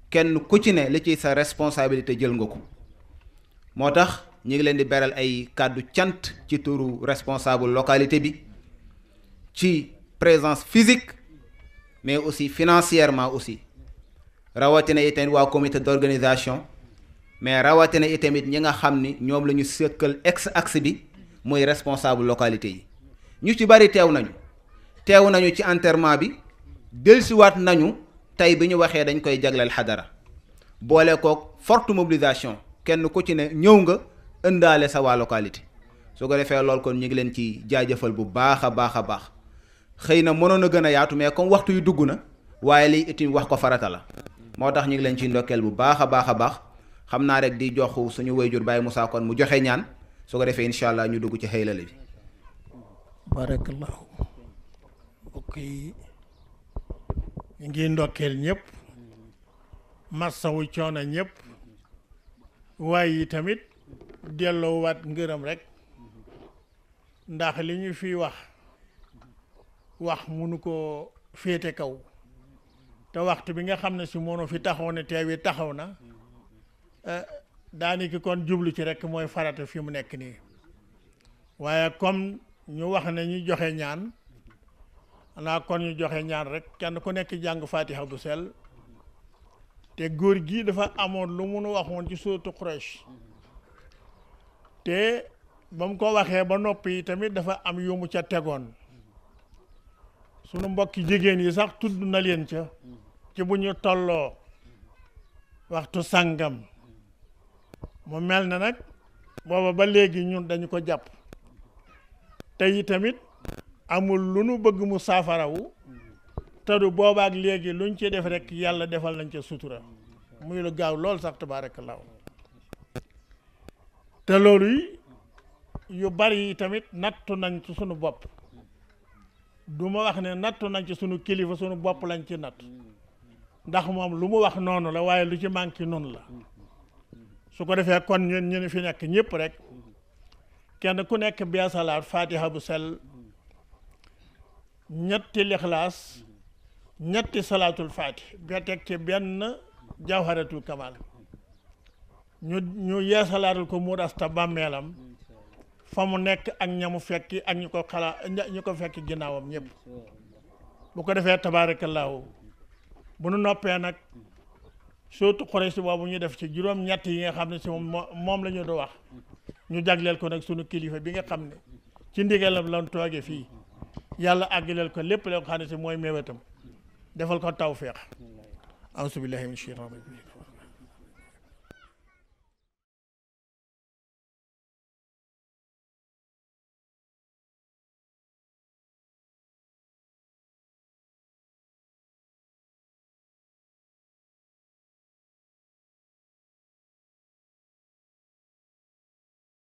kenn ku ci ne li ci sa responsabilité jël nga ko moo tax ñi ngi leen di beral ay kàddu cant ci turu responsable localité bi ci présence physique mais aussi financièrement aussi rawatina itamit waa comité d'organisation mais rawatina itamit ñi nga xam ni ñoom la ñu sëkkal ex-axe bi muy responsable localité yi ñu ci bari teew nañu ci enterrement bi dellusiwaat nañu tey bi ñu waxee dañ koy jagleel xadara boole kook forte mobilisation kenn ku ci ne ñëw nga ëndaale sa waa localité su ko defee lool kon ñu ngi leen ci jaajëfal bu baax a baax a baax xëy na mënoon a gën a yaatu mais comme waxtu yu dugg na waaye lii itam wax ko farata la moo tax ñu ngi leen ci ndokkeel bu baax a baax a baax xam naa rek di jox suñu wayjur Baye Moussa kon mu joxe ñaan su ko defee incha allah ñu dugg ci xëylale bi. barakallahu mbokk yi ñu ngi ndokkeel ñëpp massawu coono ñëpp waaye yi tamit delloowaat ngërëm rek ndax li ñu fi wax munu ko féete kaw te waxtu bi nga xam ne si mono fi taxaw ne teewi taxaw na daanaka kon jublu ci rek mooy farata fi mu nekk nii waaye comme ñu wax ne ñu joxe ñaan xanaa kon ñu joxe ñaan rek kenn ku nekk jàng fatiha bu sell te góor gi dafa amoon lu mun waxoon ci suuratu Quraysh te ba mu ko waxee ba noppi tamit dafa am yu mu ca tegoon sunu mbokki jigéen yi sax tudd na leen ca ci bu ñu tolloo waxtu sàngam mu mel na nag booba ba léegi ñun dañu ko jàpp te yi tamit amul lu nu bëgg mu saafarawu te du boobaak léegi luñ ci def rek yàlla defal nañ ca sutura muy lu gaaw lool sax tabaarakallaahu te loolu yu bari yi tamit nattu nañ ci sunu bopp du ma wax ne nattu nañ ci sunu kilifa sunu bopp lañ ci natt ndax moom lu mu wax noonu la waaye lu ci manqué noonu la su ko defee kon ñun ñu fi nekk ñëpp rek kenn ku nekk beesalaat fatiha bu sell ñetti lixlaas ñetti salaatul fatih ba teg ci benn jawharatul kamal ñu yeesalaatul ko Modou Asta bàmmeelam fa mu nekk ak ñamu fekki ak ñu ko fekki ginnaawam ñëpp bu ko defee tabaarakallaahu bu nu noppee nag surtout Quraysh boobu ñu def ci juróom-ñett yi nga xam ne si moom la ñu do wax ñu jagleel ko nag sunu kilifa bi nga xam ne ci ndigalam lan tooge fii yàlla àggaleel ko lépp loo xam ne si mooy méwétam defal ko tawfeex auzu billahi min shaytaani rajiim